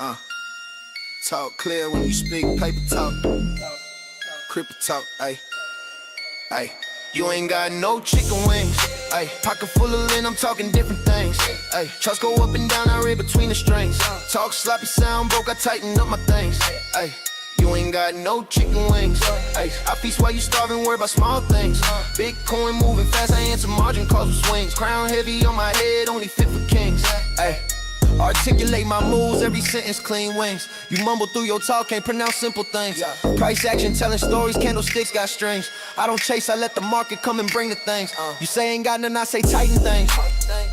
Uh, talk clear when you speak, paper talk, cripple talk, ayy, ayy. You ain't got no chicken wings, ayy. Pocket full of lint, I'm talking different things, ayy. Trust go up and down, I read between the strings. Talk sloppy, sound broke, I tighten up my things, ayy. You ain't got no chicken wings, ayy. I feast while you starving, worry about small things. Bitcoin moving fast, I answer margin calls with swings. Crown heavy on my head, only fit for kings, ayy. Articulate my moves, every sentence clean wings. You mumble through your talk, can't pronounce simple things. Price action, telling stories, candlesticks got strings. I don't chase, I let the market come and bring the things. You say ain't got none, I say tighten things.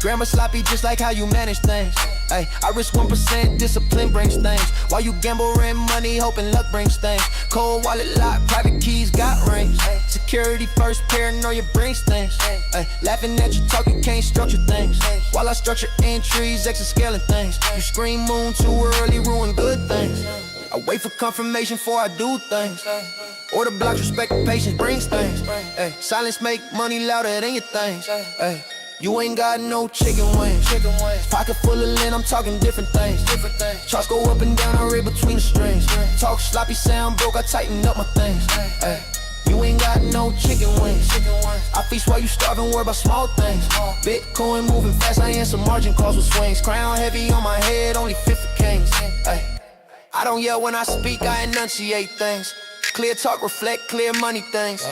Grammar sloppy, just like how you manage things. Ay, I risk 1%, discipline brings things. While you gamble, rent money, hoping luck brings things. Cold wallet lock, private keys got rings. Security first, paranoia brings things. Ay, laughing at you talk, you can't structure things. While I structure entries, exascaling things. You scream moon too early, ruin good things. I wait for confirmation before I do things. Order blocks, respect and patience brings things. Ay, silence make money louder than your things. Ay, you ain't got no chicken wings. Pocket full of lint, I'm talking different things. Charts go up and down, I read between the strings. Talk sloppy, sound broke, I tighten up my things. Ay, you ain't got no chicken wings. I feast while you starving, worry about small things. Bitcoin moving fast, I answer margin calls with swings. Crown heavy on my head, only fit for kings. Ay, I don't yell when I speak, I enunciate things. Clear talk, reflect clear money things.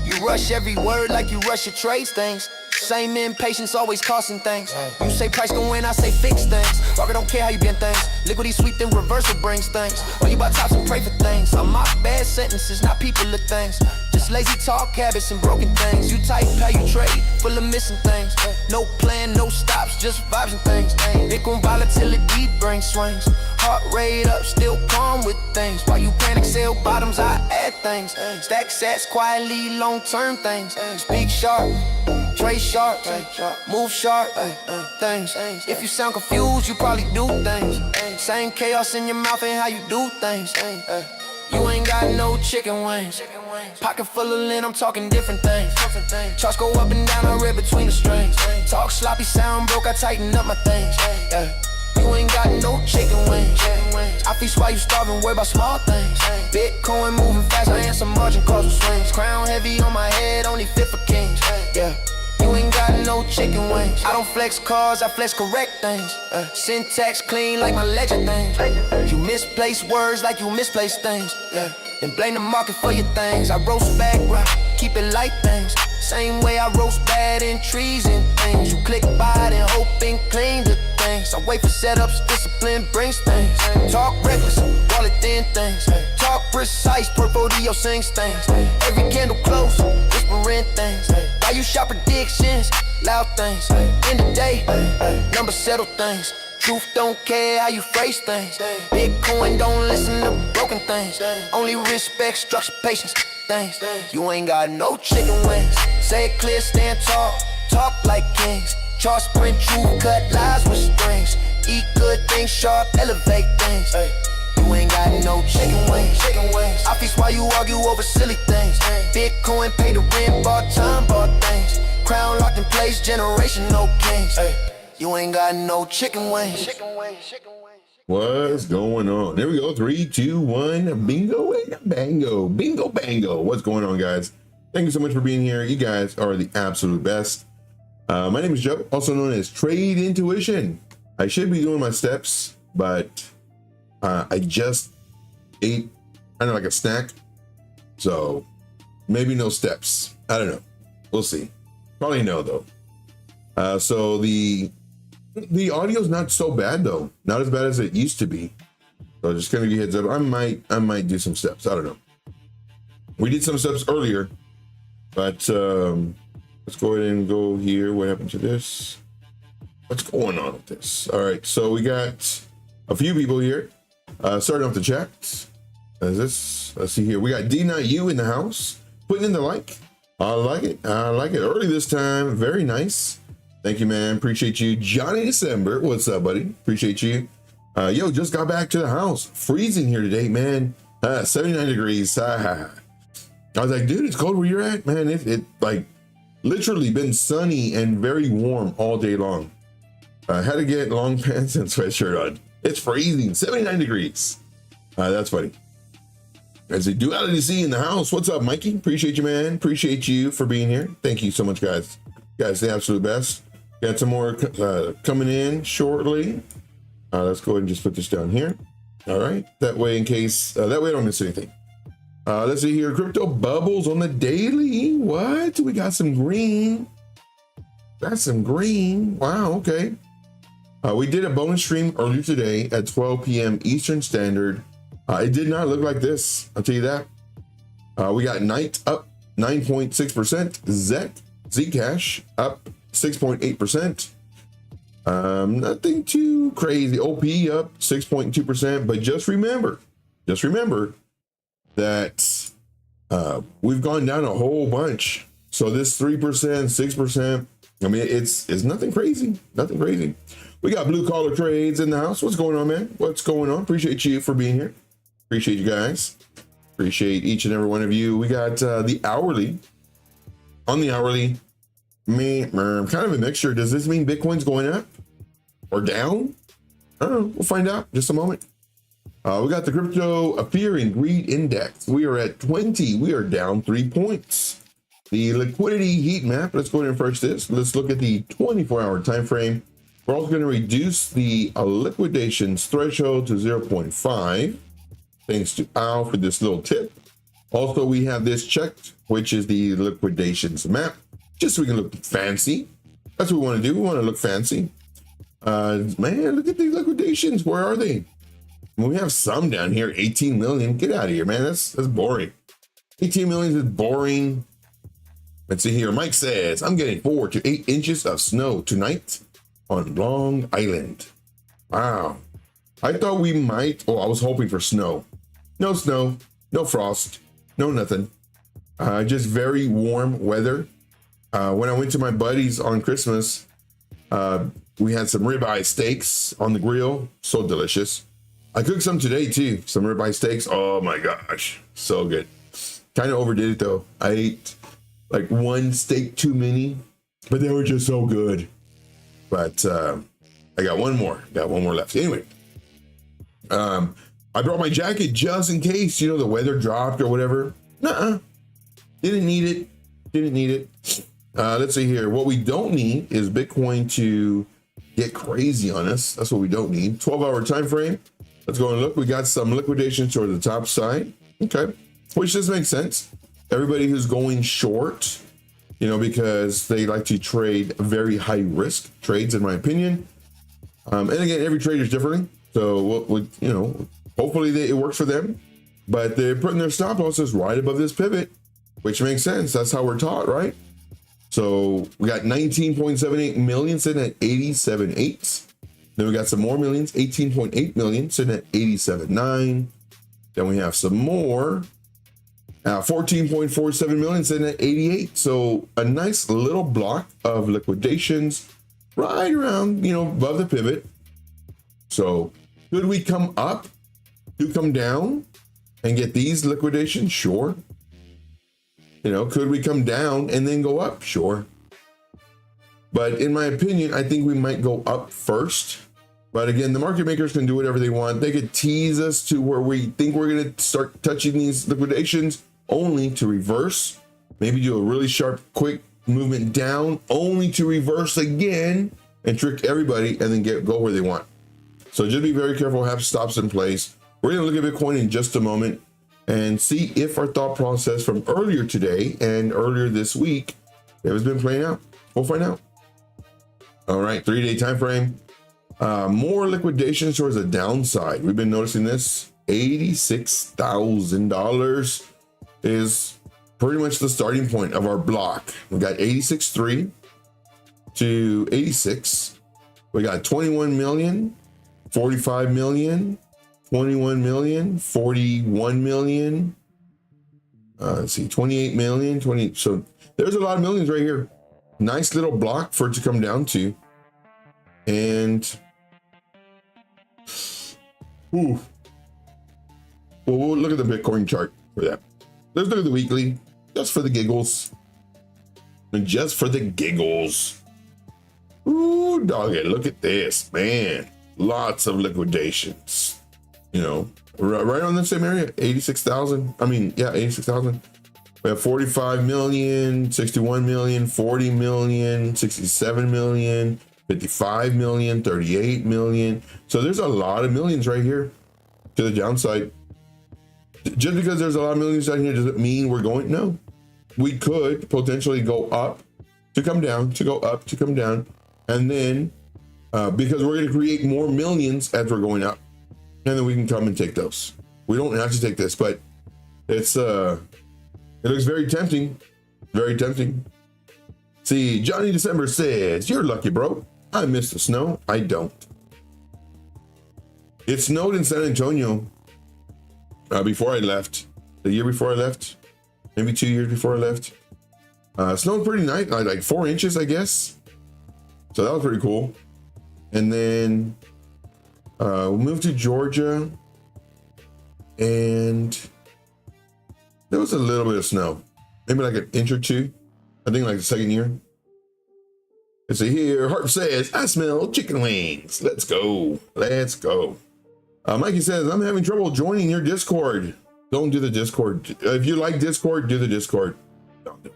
You rush every word like you rush your trades things. Same impatience, always costing things. You say price go in, I say fix things. Rocket don't care how you bend things. Liquidy sweet, then reversal brings things. Or you buy tops and pray for things. I'm my bad sentences, not people or things. Just lazy talk habits and broken things. You type how you trade, full of missing things. No plan, no stops, just vibes and things. Bitcoin volatility brings swings. Heart rate up, still calm with things. While you panic, sell bottoms, I add things. Stack sats quietly, long-term things. Speak sharp, trade sharp, move sharp, things. If you sound confused, you probably do things. Same chaos in your mouth and how you do things. You ain't got no chicken wings. Pocket full of lint, I'm talking different things. Charts go up and down, I read between the strings. Talk sloppy, sound broke, I tighten up my things. You ain't got no chicken wings. I feast while you starving, worry about small things. Bitcoin moving fast, I answer margin calls with swings. Crown heavy on my head, only fit for kings. Yeah. You ain't got no chicken wings. I don't flex cars, I flex correct things. Syntax clean like my ledger things. You misplace words like you misplace things. Then blame the market for your things. I roast back right, keep it light things. Same way I roast bad in trees and things. You click by it and hope and clean the things. I wait for setups, discipline brings things. Talk reckless, wallet thin things. Talk precise, portfolio sings things. Every candle close, whispering things. Why you shop predictions, loud things. End of day, numbers settle things. Truth don't care how you phrase things. Bitcoin don't listen to broken things. Only respect, structure, patience, things. You ain't got no chicken wings. Say it clear, stand tall, talk like kings. Chart sprint, true, cut lies with strings. Eat good things, sharp, elevate things. You ain't got no chicken wings. I feast while you argue over silly things. Bitcoin pay the rent, bought time, bought things. Crown locked in place, generation, no kings. You ain't got no chicken wings. What's going on? There we go. 3, 2, 1. Bingo and bango. Bingo bango. What's going on, guys? Thank you so much for being here. You guys are the absolute best. My name is Joe, also known as Trade Intuition. I should be doing my steps, but I just ate kind of like a snack. So maybe no steps. I don't know. We'll see. Probably no, though. So the audio's not so bad though. Not as bad as it used to be. So just gonna give you a heads up. I might do some steps. I don't know. We did some steps earlier, but let's go ahead and go here. What happened to this? What's going on with this? All right, so we got a few people here. Starting off the chat. Let's see here. We got D9U in the house. Putting in the like. I like it. I like it. Early this time. Very nice. Thank you, man. Appreciate you. Johnny December. What's up, buddy? Appreciate you. Yo, just got back to the house. Freezing here today, man. 79 degrees. I was like, dude, it's cold where you're at, man. It like literally been sunny and very warm all day long. I had to get long pants and sweatshirt on. It's freezing, 79 degrees. That's funny. There's a Duality C in the house. What's up, Mikey? Appreciate you, man. Appreciate you for being here. Thank you so much, guys. Guys, the absolute best. Got some more coming in shortly. Let's go ahead and just put this down here. All right. That way, in case, that way I don't miss anything. Let's see here. Crypto bubbles on the daily. What? We got some green. That's some green. Wow. Okay. We did a bonus stream earlier today at 12 p.m. Eastern Standard. It did not look like this. I'll tell you that. We got Night up 9.6%. Zcash up 6.8%. Nothing too crazy. OP up 6.2%. But just remember that we've gone down a whole bunch. So this 3%, 6%. I mean, it's nothing crazy. Nothing crazy. We got blue collar trades in the house. What's going on, man? What's going on? Appreciate you for being here. Appreciate you guys. Appreciate each and every one of you. We got the hourly. On the hourly, kind of a mixture. Does this mean Bitcoin's going up or down? I don't know. We'll find out in just a moment. We got the crypto fear and greed index. We are at 20. We are down 3 points. The liquidity heat map. Let's go ahead and refresh this. Let's look at the 24-hour time frame. We're also going to reduce the liquidations threshold to 0.5. Thanks to Al for this little tip. Also, we have this checked, which is the liquidations map, just so we can look fancy. That's what we want to do. We want to look fancy. Man, look at these liquidations. Where are they? We have some down here, 18 million. Get out of here, man. That's boring. 18 million is boring. Let's see here. Mike says, I'm getting 4 to 8 inches of snow tonight on Long Island. Wow. I thought we might, I was hoping for snow. No snow, no frost, no nothing. Just very warm weather. When I went to my buddies on Christmas, we had some ribeye steaks on the grill. So delicious. I cooked some today too. Some ribeye steaks. Oh my gosh. So good. Kind of overdid it though. I ate like one steak too many, but they were just so good. But I got one more. Got one more left. Anyway, I brought my jacket just in case, the weather dropped or whatever. Nuh-uh. Didn't need it. Didn't need it. Let's see here. What we don't need is Bitcoin to get crazy on us. That's what we don't need. 12-hour time frame. Let's go and look. We got some liquidations toward the top side. Okay. Which does make sense. Everybody who's going short, because they like to trade very high risk trades, in my opinion. And again, every trader is different. So, hopefully it works for them. But they're putting their stop losses right above this pivot, which makes sense. That's how we're taught, right? So we got 19.78 million sitting at 87.8. Then we got some more millions, 18.8 million sitting at 87.9. Then we have some more, 14.47 million sitting at 88. So a nice little block of liquidations right around, above the pivot. So could we come up to come down and get these liquidations? Sure. Could we come down and then go up? Sure. But in my opinion, I think we might go up first. But again, the market makers can do whatever they want. They could tease us to where we think we're going to start touching these liquidations, only to reverse, maybe do a really sharp, quick movement down, only to reverse again and trick everybody and then go where they want. So just be very careful, have stops in place. We're going to look at Bitcoin in just a moment and see if our thought process from earlier today and earlier this week has been playing out. We'll find out. All right, 3-day time frame. More liquidations towards the downside. We've been noticing this. $86,000 is pretty much the starting point of our block. We got 86.3 to 86. We got 21 million, 45 million, 21 million, 41 million. Let's see, 28 million, 20. So there's a lot of millions right here. Nice little block for it to come down to. And well, we'll look at the Bitcoin chart for that. Let's look at the weekly, just for the giggles. And just for the giggles. Ooh, dog it. Look at this, man. lots of liquidations, you know, right on the same area, 86,000. I mean, yeah, 86,000. We have 45 million, 61 million, 40 million, 67 million, 55 million, 38 million. So there's a lot of millions right here to the downside. Just because there's a lot of millions down here, does it mean we're going? No. We could potentially go up to come down, to go up to come down. And then because we're going to create more millions as we're going up. And then we can come and take those. We don't have to take this, but it's it looks very tempting. Very tempting. See, Johnny December says, you're lucky, bro. I miss the snow. I don't. It snowed in San Antonio before I left. The year before I left. Maybe 2 years before I left. Snowed pretty nice, like 4 inches, I guess. So that was pretty cool. And then we moved to Georgia. And there was a little bit of snow. Maybe like an inch or two. I think like the second year. Let's see here. Harp says, I smell chicken wings. Let's go. Let's go. Mikey says, I'm having trouble joining your Discord. Don't do the Discord. If you like Discord, do the Discord. Don't do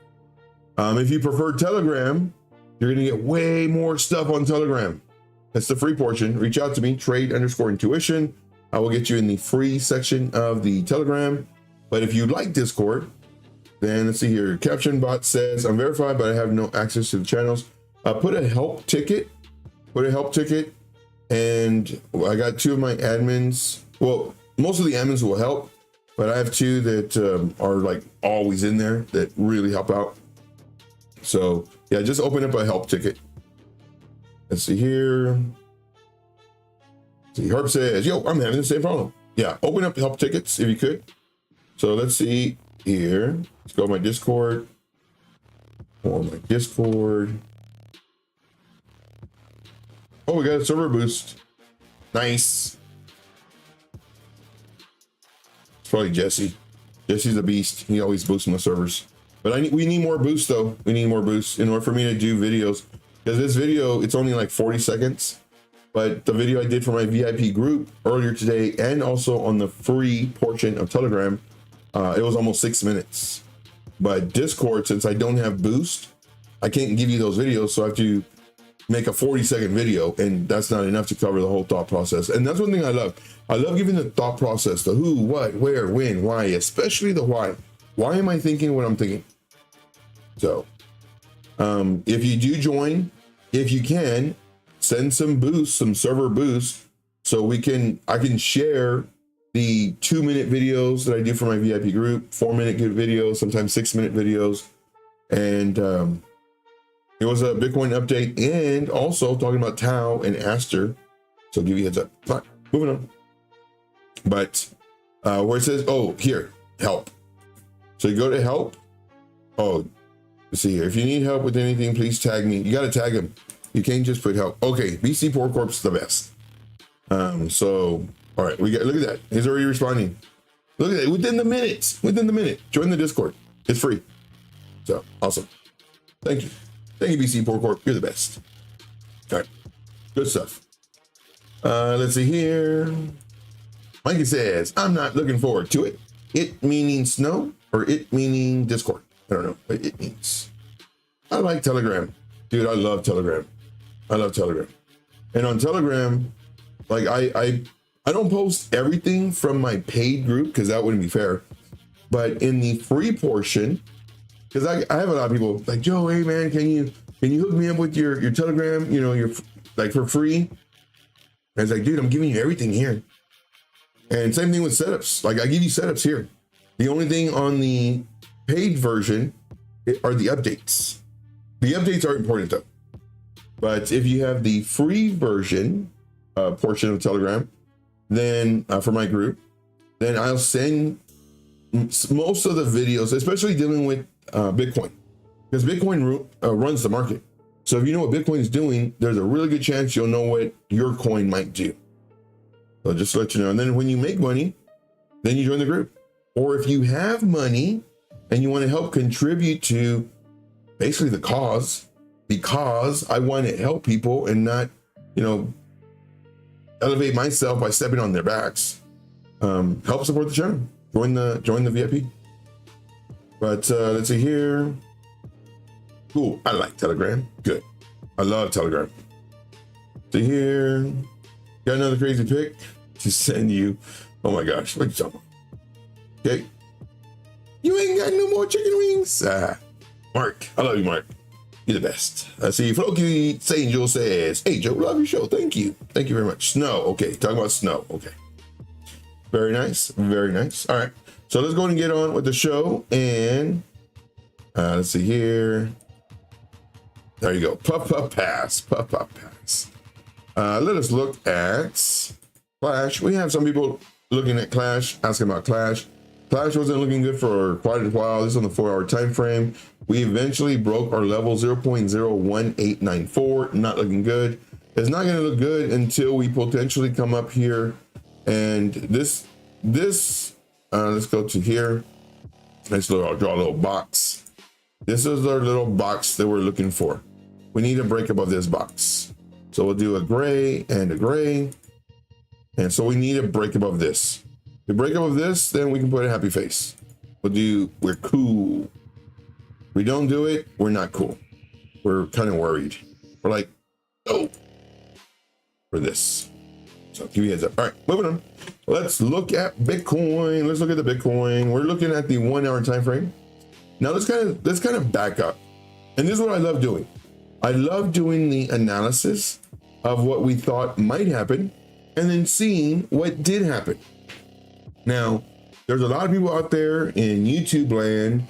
it. If you prefer Telegram, you're going to get way more stuff on Telegram. That's the free portion. Reach out to me, trade_intuition. I will get you in the free section of the Telegram. But if you like Discord, then let's see here. Caption bot says, I'm verified, but I have no access to the channels. Put a help ticket. Put a help ticket. And I got 2 of my admins. Well, most of the admins will help, but I have 2 that are like always in there that really help out. So yeah, just open up a help ticket. Let's see here. See, Herb says, yo, I'm having the same problem. Yeah, open up help tickets if you could. So let's see here. Let's go to my Discord. Or my Discord. Oh, we got a server boost. Nice. It's probably Jesse. Jesse's a beast. He always boosts my servers. But we need more boosts though. We need more boosts in order for me to do videos. Because this video, it's only like 40 seconds. But the video I did for my VIP group earlier today and also on the free portion of Telegram, it was almost 6 minutes. But Discord, since I don't have boost, I can't give you those videos. So I have to make a 40-second video, and that's not enough to cover the whole thought process. And that's one thing I love. I love giving the thought process, the who, what, where, when, why, especially the why. Why am I thinking what I'm thinking? So if you do join, if you can, send some boosts, some server boosts, so I can share the 2-minute videos that I do for my VIP group, 4-minute videos, sometimes 6-minute videos. And it was a Bitcoin update and also talking about Tau and Aster. So I'll give you a heads up. All right, moving on. But where it says, oh, here, help. So you go to help. Oh, let's see here. If you need help with anything, please tag me. You got to tag him. You can't just put help. Okay, BC Poor Corp is the best. So, all right, look at that. He's already responding. Look at that, within the minute. Join the Discord. It's free. So, awesome. Thank you. Thank you, BC Poor Corp. You're the best. All right, good stuff. Let's see here. Mikey says, I'm not looking forward to it. It meaning snow or it meaning Discord. I don't know, but it means. I like Telegram. Dude, I love Telegram. I love Telegram. And on Telegram, like I don't post everything from my paid group because that wouldn't be fair. But in the free portion, because I have a lot of people like, Joe, hey man, can you hook me up with your Telegram, your like for free? And it's like, dude, I'm giving you everything here. And same thing with setups. Like I give you setups here. The only thing on the paid version are the updates. The updates are important though. But if you have the free version portion of Telegram, then for my group, then I'll send most of the videos, especially dealing with Bitcoin, because Bitcoin runs the market. So if you know what Bitcoin is doing, there's a really good chance you'll know what your coin might do. So just to let you know. And then when you make money, then you join the group. Or if you have money and you want to help contribute to basically the cause, because I want to help people and not, elevate myself by stepping on their backs. Help support the channel. Join the VIP. But let's see here. Cool. I like Telegram. Good. I love Telegram. See here. Got another crazy pic to send you. Oh my gosh. What are you talking about? Okay. You ain't got no more chicken wings. Mark. I love you, Mark. You're the best. I see Floki Angel says, hey, Joe, love your show. Thank you. Thank you very much. Snow. Okay. Talking about snow. Okay. Very nice. Very nice. All right. So let's go and get on with the show. And let's see here. There you go. Puff, puff, pass. Puff, puff, pass. Let us look at Clash. We have some people looking at Clash, asking about Clash. Clash wasn't looking good for quite a while. This is on the 4-hour time frame. We eventually broke our level 0.01894. Not looking good. It's not going to look good until we potentially come up here. And this, let's go to here. I'll draw a little box. This is our little box that we're looking for. We need a break above this box. So we'll do a gray and a gray. And so we need a break above this. If we break above this, then we can put a happy face. We're cool. We don't do it, we're not cool. We're kind of worried. We're like, oh, for this. So give you a heads up. All right, moving on. Let's look at Bitcoin. Let's look at the Bitcoin. We're looking at the 1 hour time frame. Now let's kind of back up. And this is what I love doing. I love doing the analysis of what we thought might happen and then seeing what did happen. Now, there's a lot of people out there in YouTube land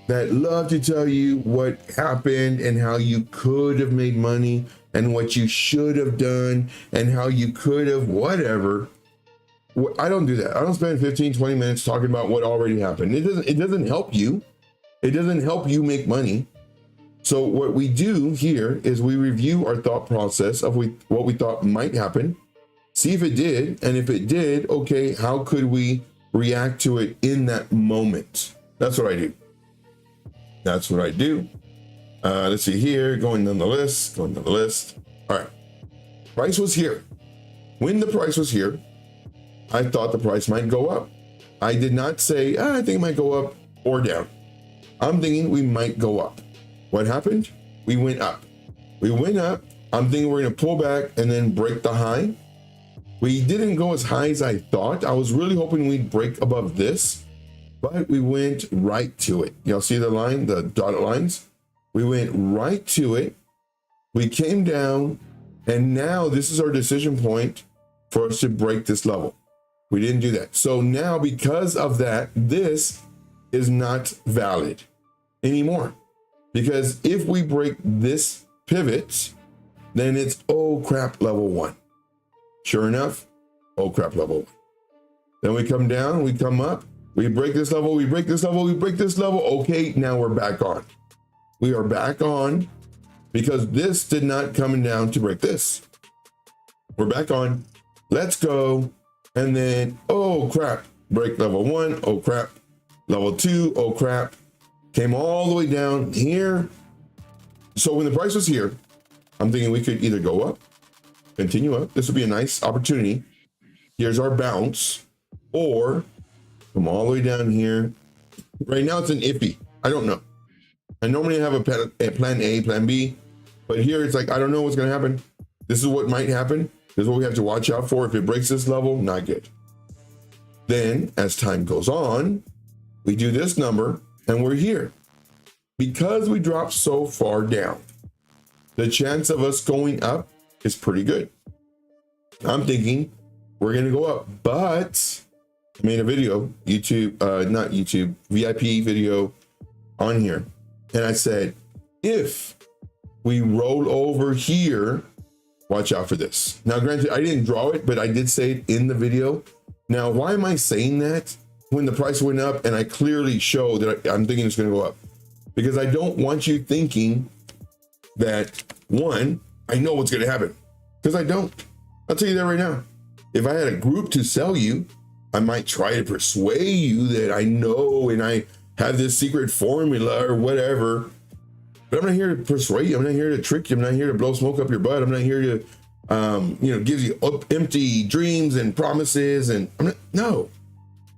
that love to tell you what happened and how you could have made money and what you should have done and how you could have whatever. I don't do that. I don't spend 15, 20 minutes talking about what already happened. It doesn't help you. It doesn't help you make money. So what we do here is we review our thought process of what we thought might happen, see if it did, and if it did, okay, how could we react to it in that moment? That's what I do. That's what I do. Let's see here, going down the list. All right, price was here. When the price was here, I thought the price might go up. I did not say, I think it might go up or down. I'm thinking we might go up. What happened? We went up. We went up. I'm thinking we're going to pull back and then break the high. We didn't go as high as I thought. I was really hoping we'd break above this, but we went right to it. Y'all see the line, the dotted lines? We went right to it. We came down, and now this is our decision point for us to break this level. We didn't do that. So now, because of that, this is not valid anymore. Because if we break this pivot, then it's, oh crap, level 1. Sure enough, oh crap, level 1. Then we come down, we come up, we break this level, we break this level, we break this level. Okay, now we're back on. We are back on because this did not come down to break this. We're back on. Let's go. And then, oh crap, break level 1. Oh crap, level 2. Oh crap. Came all the way down here. So when the price was here, I'm thinking we could either go up, continue up. This would be a nice opportunity. Here's our bounce, or come all the way down here. Right now it's an iffy. I don't know. I normally have a plan A, plan B, but here it's like, I don't know what's going to happen. This is what might happen. This is what we have to watch out for. If it breaks this level, not good. Then as time goes on, we do this number and we're here. Because we dropped so far down, the chance of us going up is pretty good. I'm thinking we're going to go up, but I made a video, not YouTube, VIP video on here. And I said, if we roll over here, watch out for this. Now, granted, I didn't draw it, but I did say it in the video. Now, why am I saying that when the price went up and I clearly show that I'm thinking it's going to go up? Because I don't want you thinking that, one, I know what's going to happen. Because I don't. I'll tell you that right now. If I had a group to sell you, I might try to persuade you that I know and I have this secret formula or whatever. But I'm not here to persuade you. I'm not here to trick you. I'm not here to blow smoke up your butt. I'm not here to gives you empty dreams and promises. And no,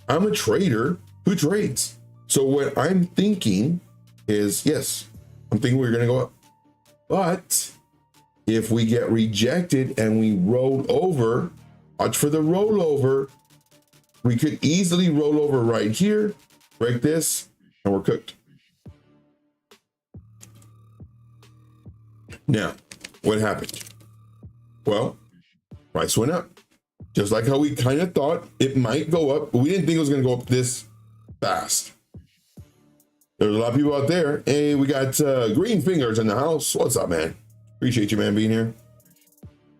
I'm a trader who trades. So what I'm thinking is, yes, I'm thinking we're going to go up. But if we get rejected and we roll over, watch for the rollover. We could easily roll over right here, break this, and we're cooked. Now, what happened? Well, price went up. Just like how we kind of thought it might go up, but we didn't think it was going to go up this fast. There's a lot of people out there. Hey, we got Green Fingers in the house. What's up, man? Appreciate you, man, being here.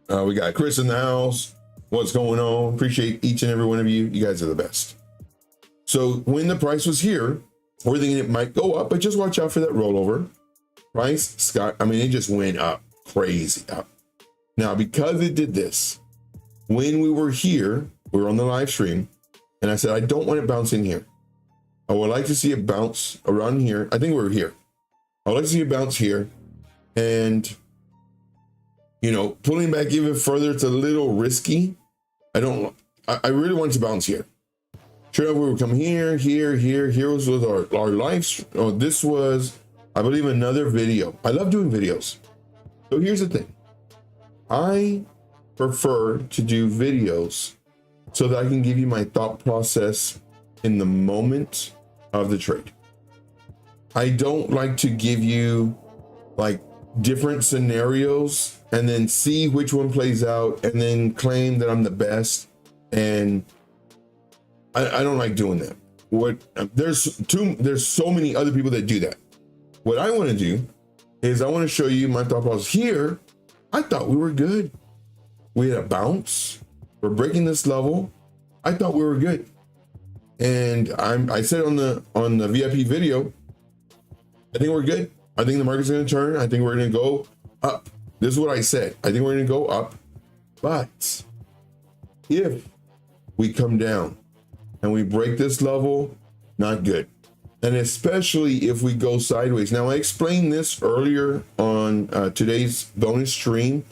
We got Chris in the house. What's going on? Appreciate each and every one of you. You guys are the best. So when the price was here, we're thinking it might go up, but just watch out for that rollover. Price, Scott, I mean, it just went up crazy up. Now, because it did this, when we were here, we were on the live stream, and I said, I don't want it bouncing here. I would like to see it bounce around here. I think we're here. I would like to see it bounce here. And, pulling back even further, it's a little risky. I really want it to bounce here. Sure enough, we would come here. Here was our live. Oh, this was, I believe, another video. I love doing videos. So here's the thing. I prefer to do videos so that I can give you my thought process in the moment of the trade. I don't like to give you like different scenarios and then see which one plays out and then claim that I'm the best. And I don't like doing that. There's so many other people that do that. What I want to do is I want to show you my thought process here. I thought we were good. We had a bounce. We're breaking this level. I thought we were good. And I said on the VIP video, I think we're good. I think the market's going to turn. I think we're going to go up. This is what I said. I think we're going to go up. But if we come down and we break this level, not good. And especially if we go sideways. Now, I explained this earlier on today's bonus stream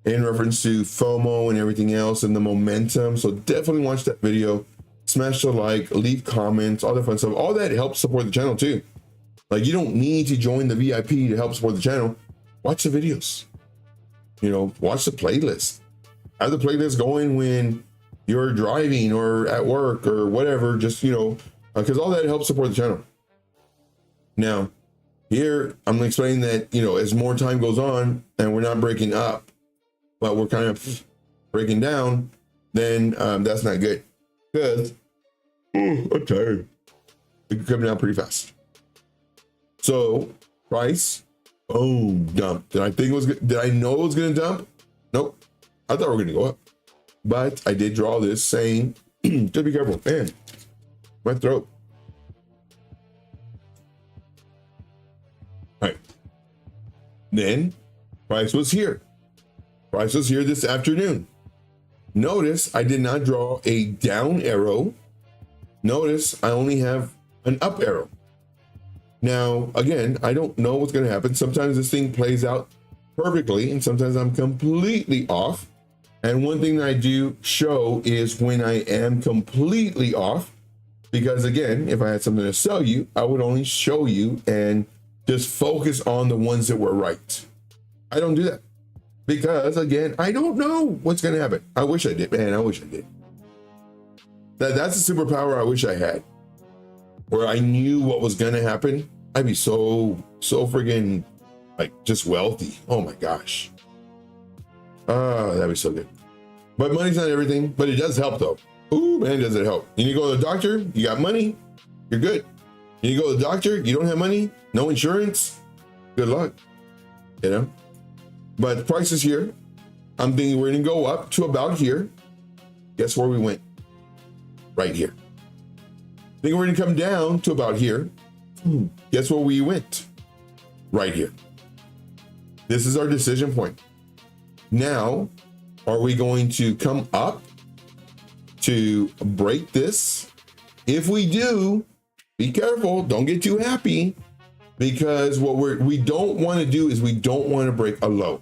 in reference to FOMO and everything else and the momentum. So definitely watch that video. Smash the like, leave comments, all that fun stuff. All that helps support the channel too. Like, you don't need to join the VIP to help support the channel. Watch the videos. Watch the playlist. Have the playlist going when you're driving or at work or whatever. Just, because all that helps support the channel. Now, here I'm explaining that, as more time goes on and we're not breaking up, but we're kind of breaking down, then that's not good. Because I'm tired. It can come down pretty fast. So price, boom, dump. Did I think it was good? Did I know it was going to dump? Nope. I thought we were going to go up. But I did draw this saying, just be careful. Man, my throat. All right. Then price was here. Price was here this afternoon. Notice I did not draw a down arrow. Notice I only have an up arrow. Now, again, I don't know what's going to happen. Sometimes this thing plays out perfectly, and sometimes I'm completely off. And one thing that I do show is when I am completely off, because again, if I had something to sell you, I would only show you and just focus on the ones that were right. I don't do that because, again, I don't know what's going to happen. I wish I did, man. I wish I did. That's a superpower I wish I had, where I knew what was going to happen. I'd be so friggin' like just wealthy. Oh my gosh. That'd be so good. But money's not everything, but it does help though. Ooh, man, does it help. You need to go to the doctor, you got money, you're good. You need to go to the doctor, you don't have money, no insurance, good luck, But the price is here. I'm thinking we're gonna go up to about here. Guess where we went? Right here. Thinking we're gonna come down to about here. Guess where we went? Right here. This is our decision point. Now, are we going to come up to break this? If we do, be careful. Don't get too happy, because what we don't want to do is we don't want to break a low.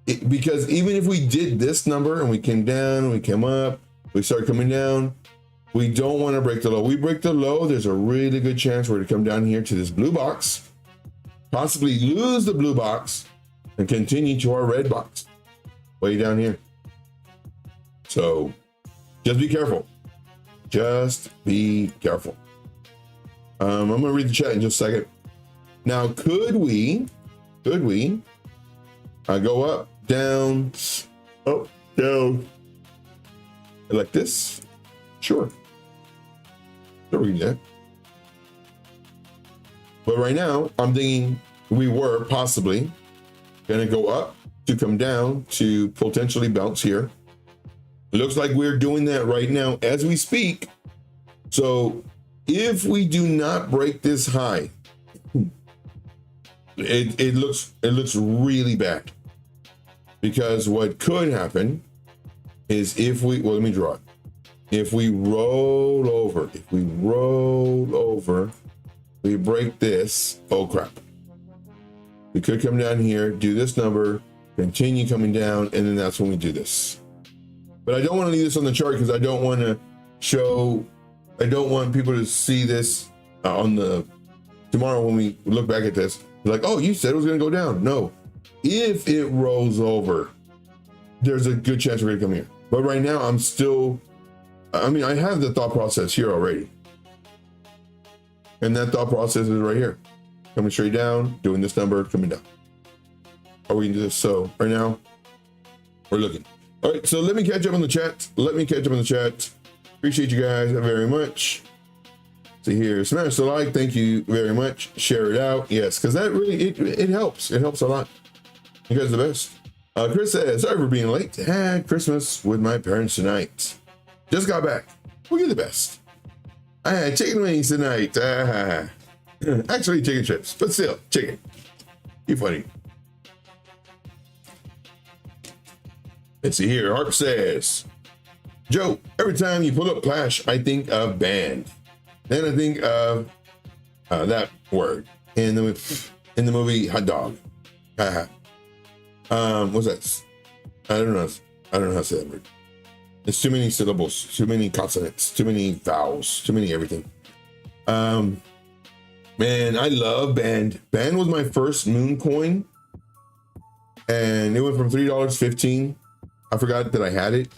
because even if we did this number and we came down, we came up, we start coming down, we don't want to break the low. We break the low, there's a really good chance we're to come down here to this blue box, possibly lose the blue box, and continue to our red box way down here. So just be careful. Just be careful. I'm gonna read the chat in just a second. Now, could we go up, down, up, down, like this? Sure. Sure, we can do that. But right now, I'm thinking we were possibly gonna go up to come down to potentially bounce here. It looks like we're doing that right now as we speak. So if we do not break this high, it looks really bad. Because what could happen is if we, well, let me draw it. If we roll over, we break this, oh crap. We could come down here, do this number, continue coming down, and then that's when we do this. But I don't want to leave this on the chart because I don't want to show, I don't want people to see this on the, tomorrow when we look back at this, like, oh, you said it was going to go down. No, if it rolls over, there's a good chance we're going to come here. But right now I'm still, I mean, I have the thought process here already. And that thought process is right here. Coming straight down, doing this number, coming down. Are we going to do this? So right now we're looking. All right, so let me catch up on the chat. Appreciate you guys very much. See here, smash the like. Thank you very much. Share it out. Yes, because that really, it helps. It helps a lot. You guys are the best. Chris says, sorry for being late. Had Christmas with my parents tonight. Just got back. Well, you're the best. I had chicken wings tonight. Actually, chicken strips, but still, chicken. You funny. Let's see here. Harp says, Joe, every time you pull up Clash, I think of band. Then I think of that word in the movie Hot Dog. What's that? I don't know how to say that word. There's too many syllables, too many consonants, too many vowels, too many everything. Man, I love band. Band was my first moon coin, and it went from $3 to $15. I forgot that I had it.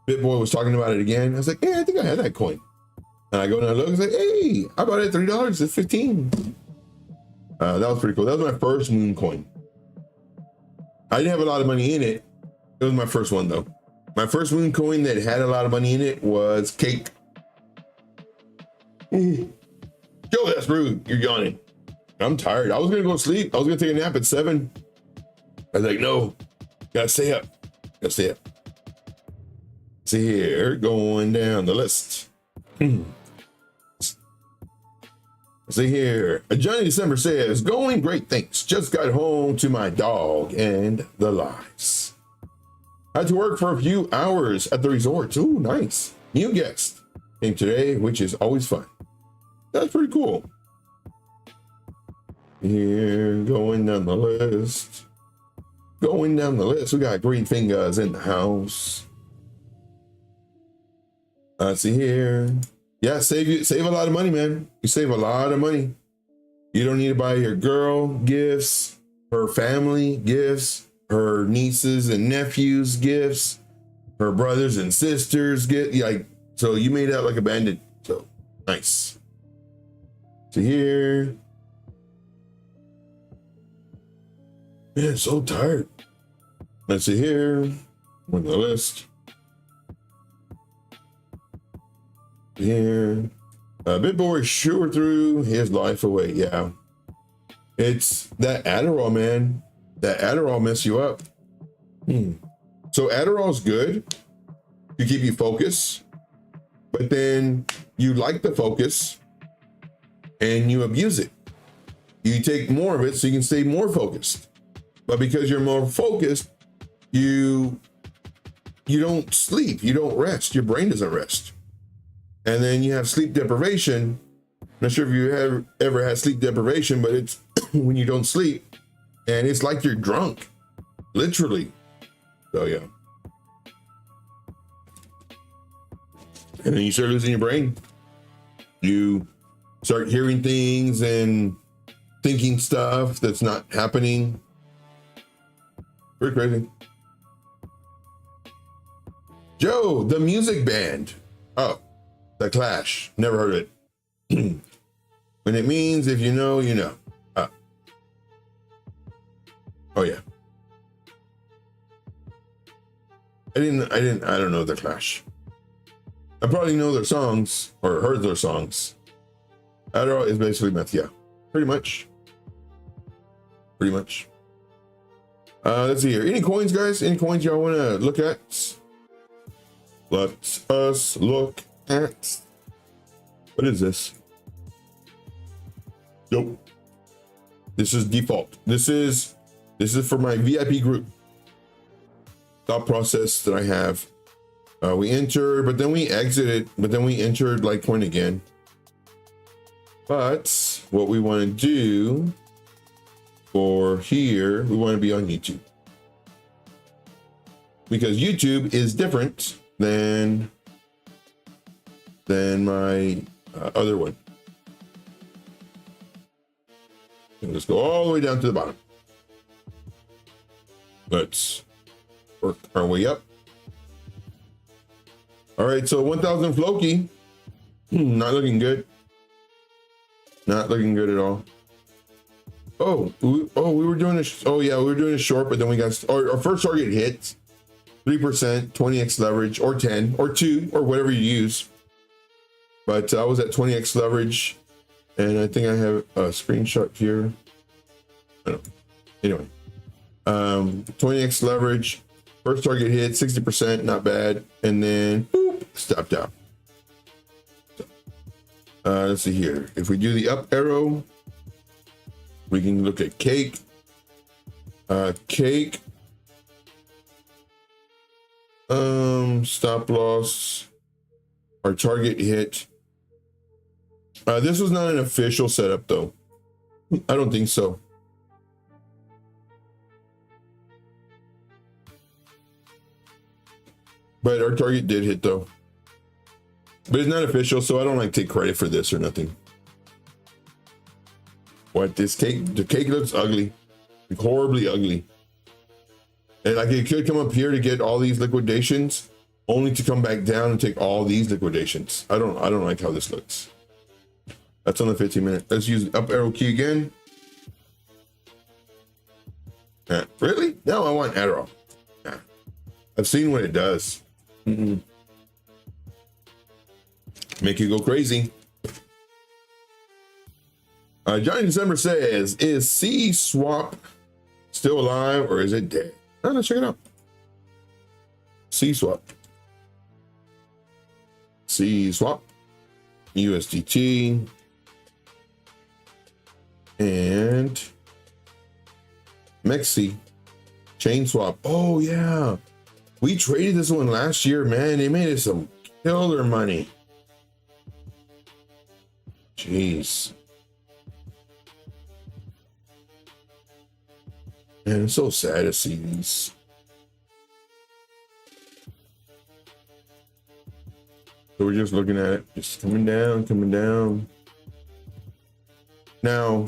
BitBoy was talking about it again. I was like, hey, I think I had that coin. And I go and I look and say, hey, I bought it at $3. It's $15. That was pretty cool. That was my first moon coin. I didn't have a lot of money in it. It was my first one though. My first moon coin that had a lot of money in it was cake. Joe, that's rude. You're yawning. I'm tired. I was gonna go to sleep. I was gonna take a nap at 7. I was like, no, gotta stay up. See here, going down the list. See here, Johnny December says, going great, thanks. Just got home to my dog and the lives. Had to work for a few hours at the resort. Ooh, nice. New guest came today, which is always fun. That's pretty cool. Here, going down the list. We got green fingers in the house. Let's see here. Yeah, save a lot of money, man. You save a lot of money. You don't need to buy your girl gifts, her family gifts, her nieces and nephews gifts, her brothers and sisters so you made out like a bandit. So nice. So here. Man, so tired. Let's see here. On the list. Here. BitBoy sure threw his life away. Yeah. It's that Adderall, man. That Adderall mess you up. So Adderall's good to keep you focused, but then you like the focus and you abuse it. You take more of it so you can stay more focused. But because you're more focused, you don't sleep, you don't rest, your brain doesn't rest. And then you have sleep deprivation. Not sure if you have ever had sleep deprivation, but it's when you don't sleep and it's like you're drunk. literally. So yeah. And then you start losing your brain. You start hearing things and thinking stuff that's not happening. Pretty crazy. Joe, the music band. Oh, The Clash. Never heard of it. When it means if you know, you know. Oh yeah. I don't know The Clash. I probably know their songs or heard their songs. Adderall is basically meth, yeah. Pretty much. Let's see here. Any coins, guys? Any coins y'all want to look at? Let us look at. What is this? Nope. This is default. This is for my VIP group. Thought process that I have. We entered, but then we exited, but then we entered like coin again. But what we want to do for here, we want to be on YouTube. Because YouTube is different than my other one. Let's go all the way down to the bottom. Let's work our way up. All right, so 1,000 Floki. Not looking good. Not looking good at all. We were doing we were doing a short, but then we got our first target hit 3%, 20x leverage, or 10, or 2, or whatever you use. But I was at 20x leverage, and I think I have a screenshot here. I don't know. Anyway, 20x leverage, first target hit 60%, not bad, and then boop, stopped out. Let's see here. If we do the up arrow, we can look at cake. Cake. Stop loss. Our target hit. This was not an official setup though. I don't think so. But our target did hit though. But it's not official, so I don't like take credit for this or nothing. What, this cake? The cake looks ugly, like horribly ugly. And like it could come up here to get all these liquidations, only to come back down and take all these liquidations. I don't like how this looks. That's on the 15-minute. Let's use the up arrow key again. Really? No, I want Adderall. I've seen what it does. Make you go crazy. Johnny December says, is C swap still alive or is it dead? Oh, let's check it out. C swap. C swap. USDT. And Mexi. Chain swap. Oh yeah. We traded this one last year, man. They made us some killer money. Jeez. Man, it's so sad to see these. So we're just looking at it, just coming down, coming down. Now,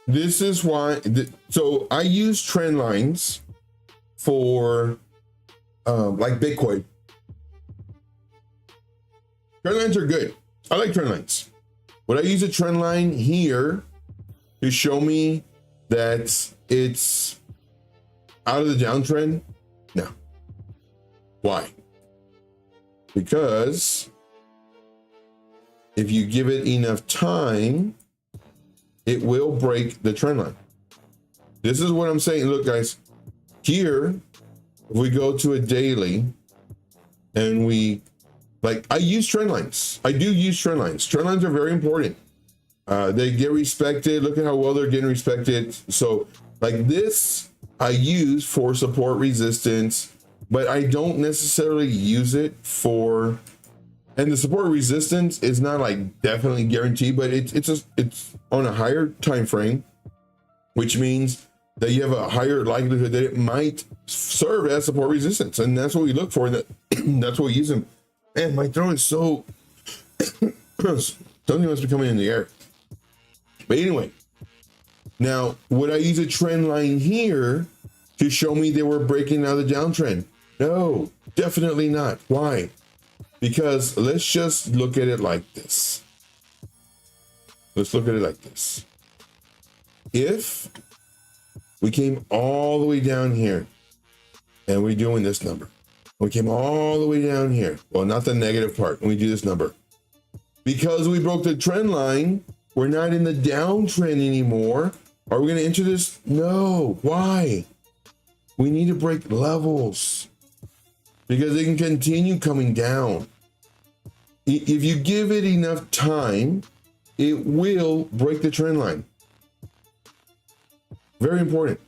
this is why, so I use trend lines for like Bitcoin. Trend lines are good. I like trend lines. Would I use a trend line here to show me that it's out of the downtrend? No. Why? Because if you give it enough time, it will break the trend line. This is what I'm saying. Look, guys, here, if we go to a daily and we, like, I use trend lines. I do use trend lines. Trend lines are very important. They get respected. Look at how well they're getting respected. So like this, I use for support resistance, but I don't necessarily use it for, and the support resistance is not like definitely guaranteed, but it's on a higher time frame. which means that you have a higher likelihood that it might serve as support resistance. And that's what we look for. That's what we use them. Man, my throat is so, something must be coming in the air. But anyway, now would I use a trend line here to show me they were breaking out of the downtrend? No, definitely not. Why? Because let's just look at it like this. Let's look at it like this. If we came all the way down here and we're doing this number, we came all the way down here. Well, not the negative part. And we do this number. Because we broke the trend line, we're not in the downtrend anymore. Are we going to enter this? No. Why? We need to break levels because they can continue coming down. If you give it enough time, it will break the trend line. Very important.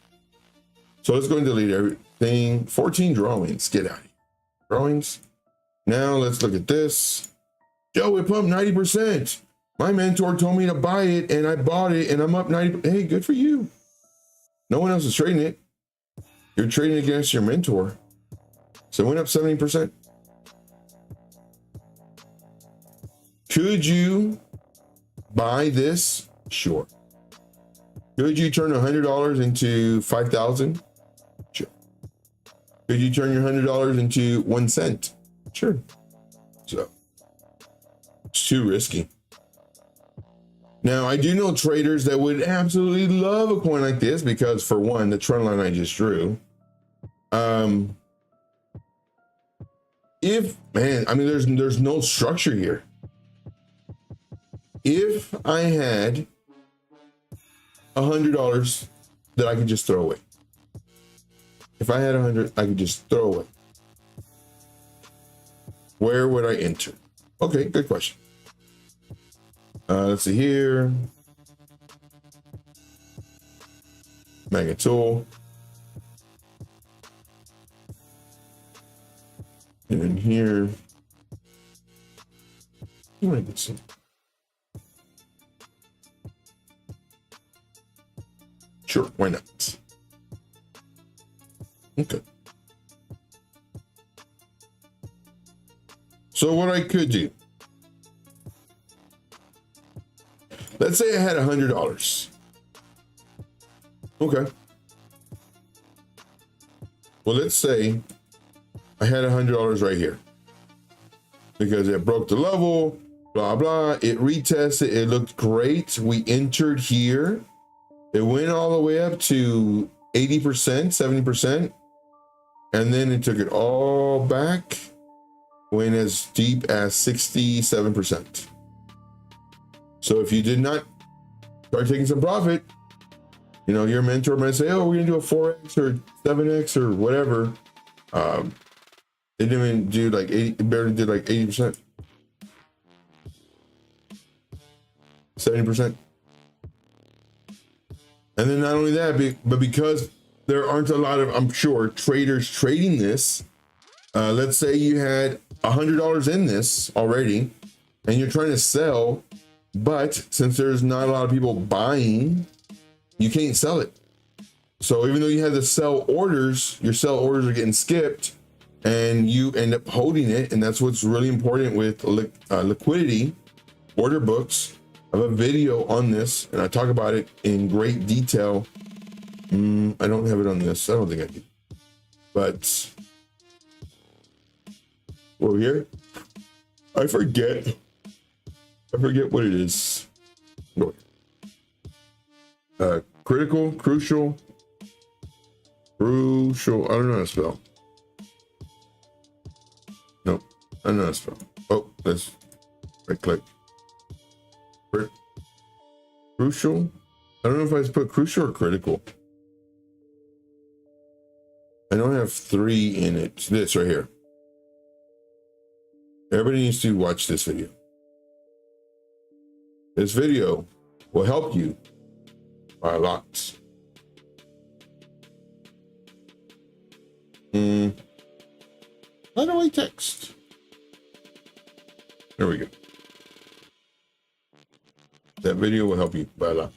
So let's go and delete everything. 14 drawings. Get out of here. Drawings. Now let's look at this. Joe, it pumped 90%. My mentor told me to buy it and I bought it and I'm up 90%. Hey, good for you. No one else is trading it. You're trading against your mentor. So it went up 70%. Could you buy this? Sure. Could you turn $100 into 5,000? Sure. Could you turn your $100 into 1 cent? Sure. So it's too risky. Now, I do know traders that would absolutely love a coin like this because, for one, the trend line I just drew. There's no structure here. If I had $100 that I could just throw away. If I had 100, I could just throw away. Where would I enter? Okay, good question. Let's see here. Magnet tool. And then here. You want to get some. Sure, why not? Okay. So what I could do, let's say I had $100. Okay. Well, let's say I had $100 right here because it broke the level, blah, blah. It retested. It looked great. We entered here. It went all the way up to 80%, 70%. And then it took it all back, went as deep as 67%. So if you did not start taking some profit, you know, your mentor might say, oh, we're going to do a 4X or 7X or whatever. It didn't even do like 80, it barely did like 80%. 70%. And then not only that, but because there aren't a lot of, I'm sure, traders trading this, let's say you had $100 in this already, and you're trying to sell, but since there's not a lot of people buying, you can't sell it. So even though you had to sell orders, your sell orders are getting skipped, and you end up holding it. And that's what's really important with liquidity, order books. I have a video on this, and I talk about it in great detail. I don't have it on this. I don't think I do. But over here, I forget what it is. Critical, crucial. I don't know how to spell. No, I don't know how to spell. Oh, let's right click. Crucial. I don't know if I put crucial or critical. I don't have 3 in it. This right here. Everybody needs to watch this video. This video will help you by a lot. How do I text? There we go. That video will help you by a lot.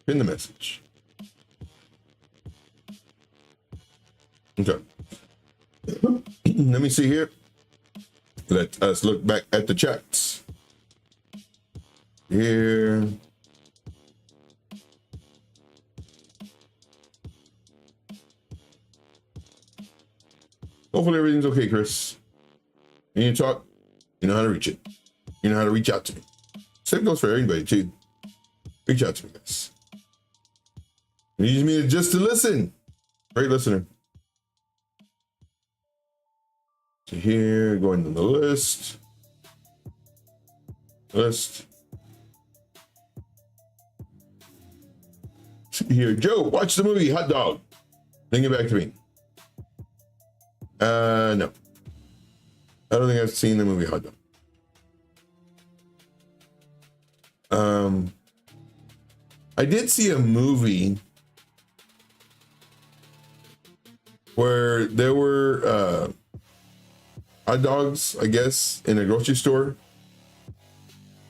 Pin the message. Let me see here. Let us look back at the chats. Here. Hopefully everything's okay, Chris. You need to talk, you know how to reach it. You know how to reach out to me. Same goes for anybody too. Reach out to me, guys. You need me just to listen. Great listener. So here, going to the list. See here, Joe, watch the movie Hot Dog. Bring it back to me. No. I don't think I've seen the movie Hot Dog. I did see a movie where there were hot dogs, I guess, in a grocery store,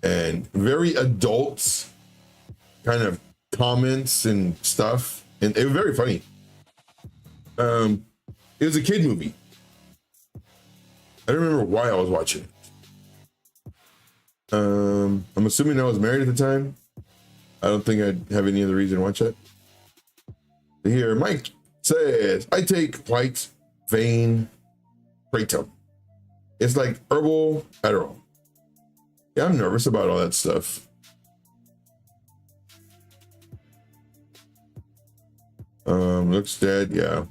and very adult kind of comments and stuff, and it was very funny. It was a kid movie. I don't remember why I was watching it. I'm assuming I was married at the time. I don't think I'd have any other reason to watch that. Here, Mike says, I take white vein kratom. It's like herbal Adderall. Yeah, I'm nervous about all that stuff. Looks dead, yeah.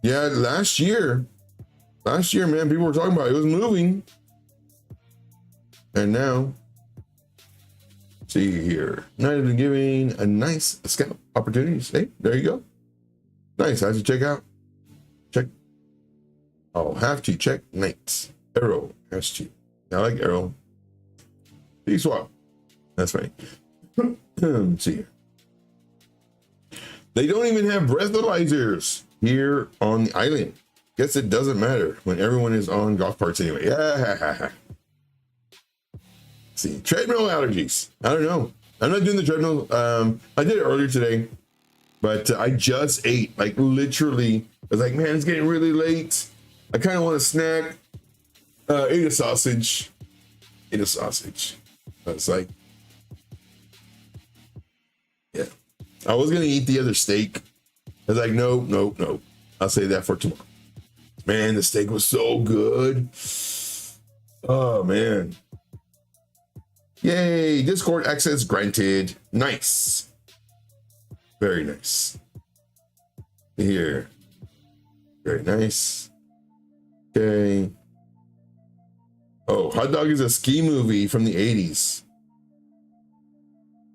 Yeah, last year, man, people were talking about it. It was moving. And now, see here, not even giving a nice scout opportunities. Hey, there you go. Nice, I have to check out. Check. I'll have to check Knights. Arrow has to. I like Arrow. P swap. That's funny. Let's see here. They don't even have breathalyzers here on the island. Guess it doesn't matter when everyone is on golf carts anyway. Yeah. See, treadmill allergies. I don't know. I'm not doing the treadmill. I did it earlier today, but I just ate. Like literally, I was like, man, it's getting really late. I kind of want a snack. Ate a sausage. I was like, yeah. I was gonna eat the other steak. I was like, no. I'll save that for tomorrow. Man, the steak was so good. Oh man. Yay, Discord access granted. Nice. Very nice. Here. Very nice. Okay. Oh, Hot Dog is a ski movie from the 80s.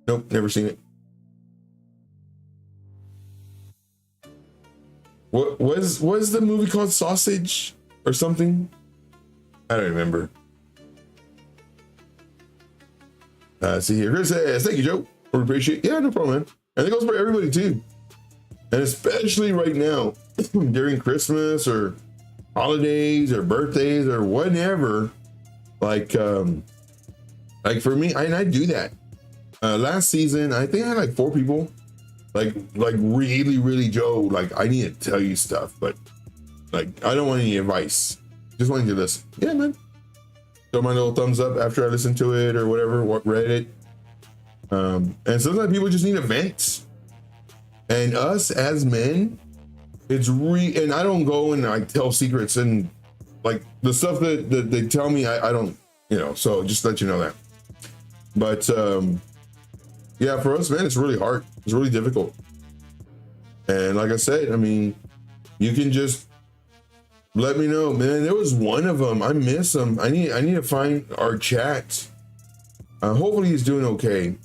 Nope, never seen it. What was the movie called? Sausage or something? I don't remember. See here, Chris says, thank you, Joe. We appreciate it. Yeah, no problem, man. And it goes for everybody too. And especially right now, during Christmas or holidays or birthdays or whatever. Like for me, I do that. Last season, I think I had like 4 people. Like really, Joe, like I need to tell you stuff, but like I don't want any advice. Just want you to listen. Yeah, man. Throw my little thumbs up after I listen to it or whatever, read it. And sometimes people just need a vent. And us as men, it's and I don't go and like tell secrets and like the stuff that they tell me, I don't, so just let you know that. But yeah, for us, man, it's really hard. It's really difficult. And like I said, I mean, you can just let me know, man. There was one of them. I miss him. I need to find our chat. Hopefully he's doing okay.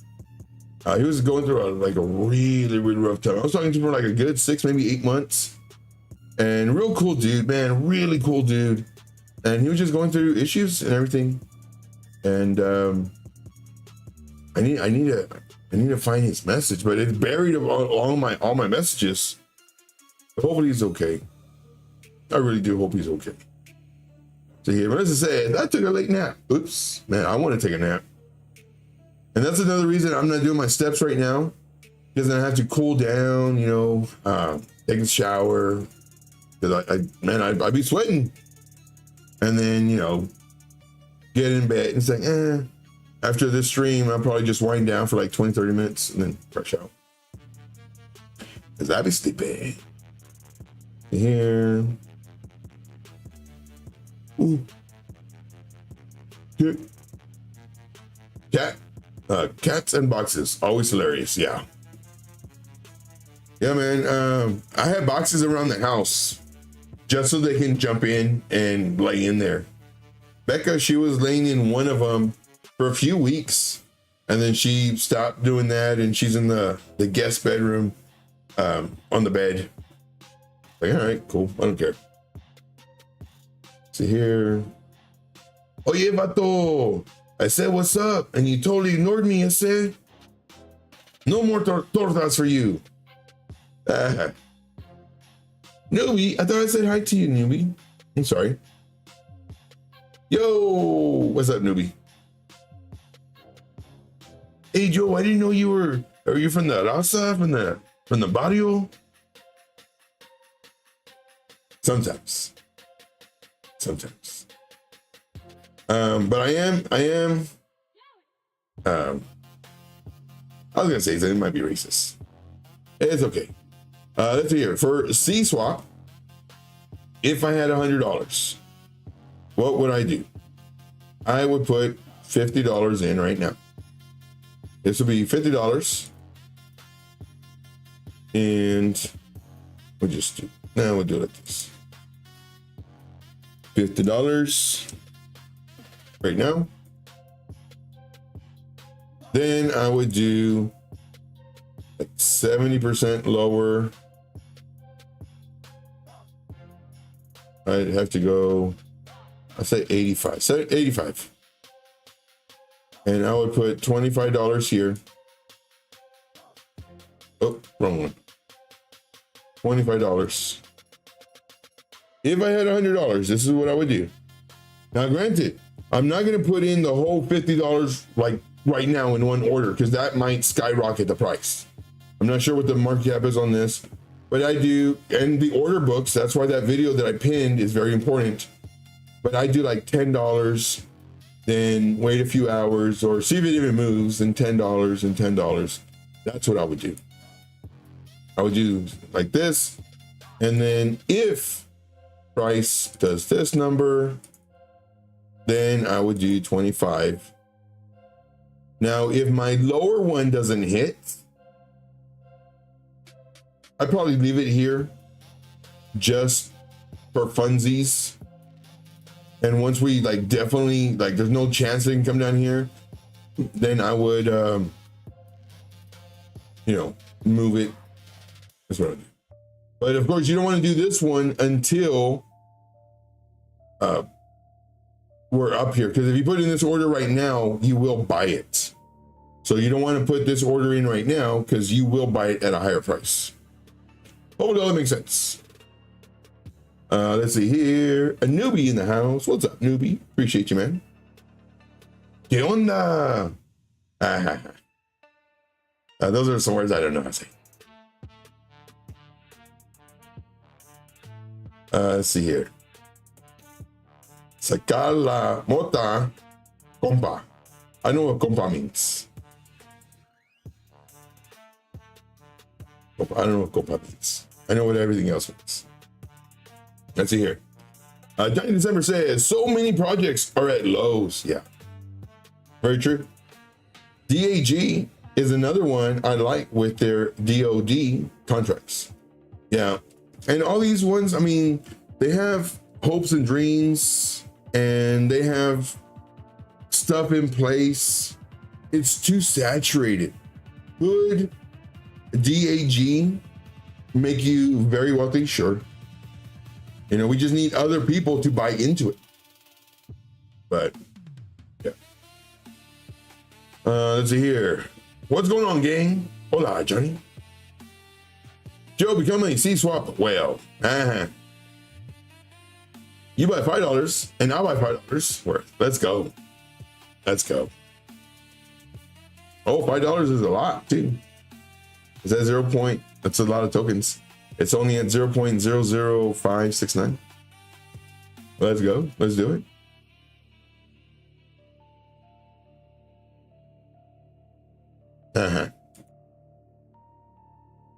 He was going through a really rough time. I was talking to him for like a good 6, maybe 8 months. And real cool dude, man. Really cool dude. And he was just going through issues and everything. And I need to find his message, but it's buried along all my messages. But hopefully he's okay. I really do hope he's okay. So here, Melissa said, I took a late nap. Oops, man, I want to take a nap. And that's another reason I'm not doing my steps right now, because I have to cool down, take a shower, because I'd be sweating, and then, you know, get in bed and it's like, after this stream, I'll probably just wind down for like 20-30 minutes and then fresh out, because I'd be sleepy. Here. Ooh. Good. Cats and boxes, always hilarious. Yeah, man. I have boxes around the house just so they can jump in and lay in there. Becca, she was laying in one of them for a few weeks, and then she stopped doing that, and she's in the guest bedroom on the bed. Like, all right, cool, I don't care. See here. Oh yeah, vato. I said, what's up? And you totally ignored me. I said, no more tortas for you. Newbie, I thought I said hi to you, newbie. I'm sorry. Yo, what's up, newbie? Hey, Joe, I didn't know you were, are you from the Raza, from the barrio? Sometimes. But I am, I was gonna say it might be racist. It's okay. Let's see here. For C-Swap, if I had $100, what would I do? I would put $50 in right now. This would be $50. And we'll just do, now we'll do it like this. $50 right now. Then I would do like 70% lower. I'd have to go, I say 85, so 85. And I would put $25 here. Oh, wrong one. $25. If I had $100, this is what I would do. Now, granted, I'm not going to put in the whole $50 like right now in one order, because that might skyrocket the price. I'm not sure what the market cap is on this, but I do, and the order books, that's why that video that I pinned is very important. But I do like $10, then wait a few hours or see if it even moves, and $10 and $10. That's what I would do. I would do like this. And then if price does this number, then I would do 25. Now, if my lower one doesn't hit, I'd probably leave it here just for funsies. And once we like definitely like there's no chance they can come down here, then I would you know, move it. That's what I do. But of course you don't want to do this one until we're up here, because if you put in this order right now, you will buy it. So you don't want to put this order in right now, because you will buy it at a higher price. Hopefully that makes sense. Let's see here. A newbie in the house. What's up, newbie? Appreciate you, man. ¿Qué onda? Those are some words I don't know how to say. Let's see here. Sacar la mota, compa. I know what compa means. I don't know what compa means. I know what everything else means. Let's see here. Johnny December says, so many projects are at lows. Yeah, very true. DAG is another one I like with their DOD contracts. Yeah, and all these ones, I mean, they have hopes and dreams, and they have stuff in place. It's too saturated. Could DAG make you very wealthy? Sure. You know, we just need other people to buy into it. But yeah. Let's see here. What's going on, gang? Hola, Johnny. Joe, become a C-Swap whale. You buy $5 and I'll buy $5 worth. Let's go. Let's go. Oh, $5 is a lot too. Is that 0 point? That's a lot of tokens. It's only at 0.00569. Let's go. Let's do it.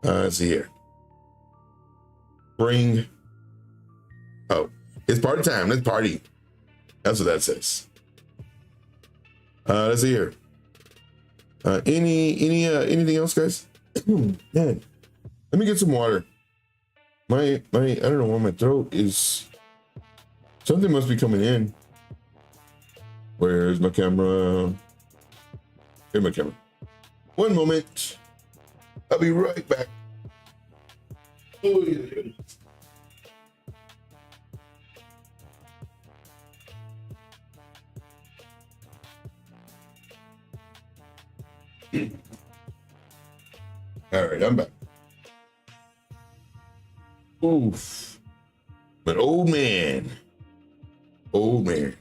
Let's see here. Bring. Oh, it's party time. Let's party. That's what that says. Let's see here. Anything else, guys? Man, let me get some water. I don't know why my throat is. Something must be coming in. Where's my camera? Here's my camera. One moment. I'll be right back. Oh, yeah. All right, I'm back. Oof. But old man. Old man.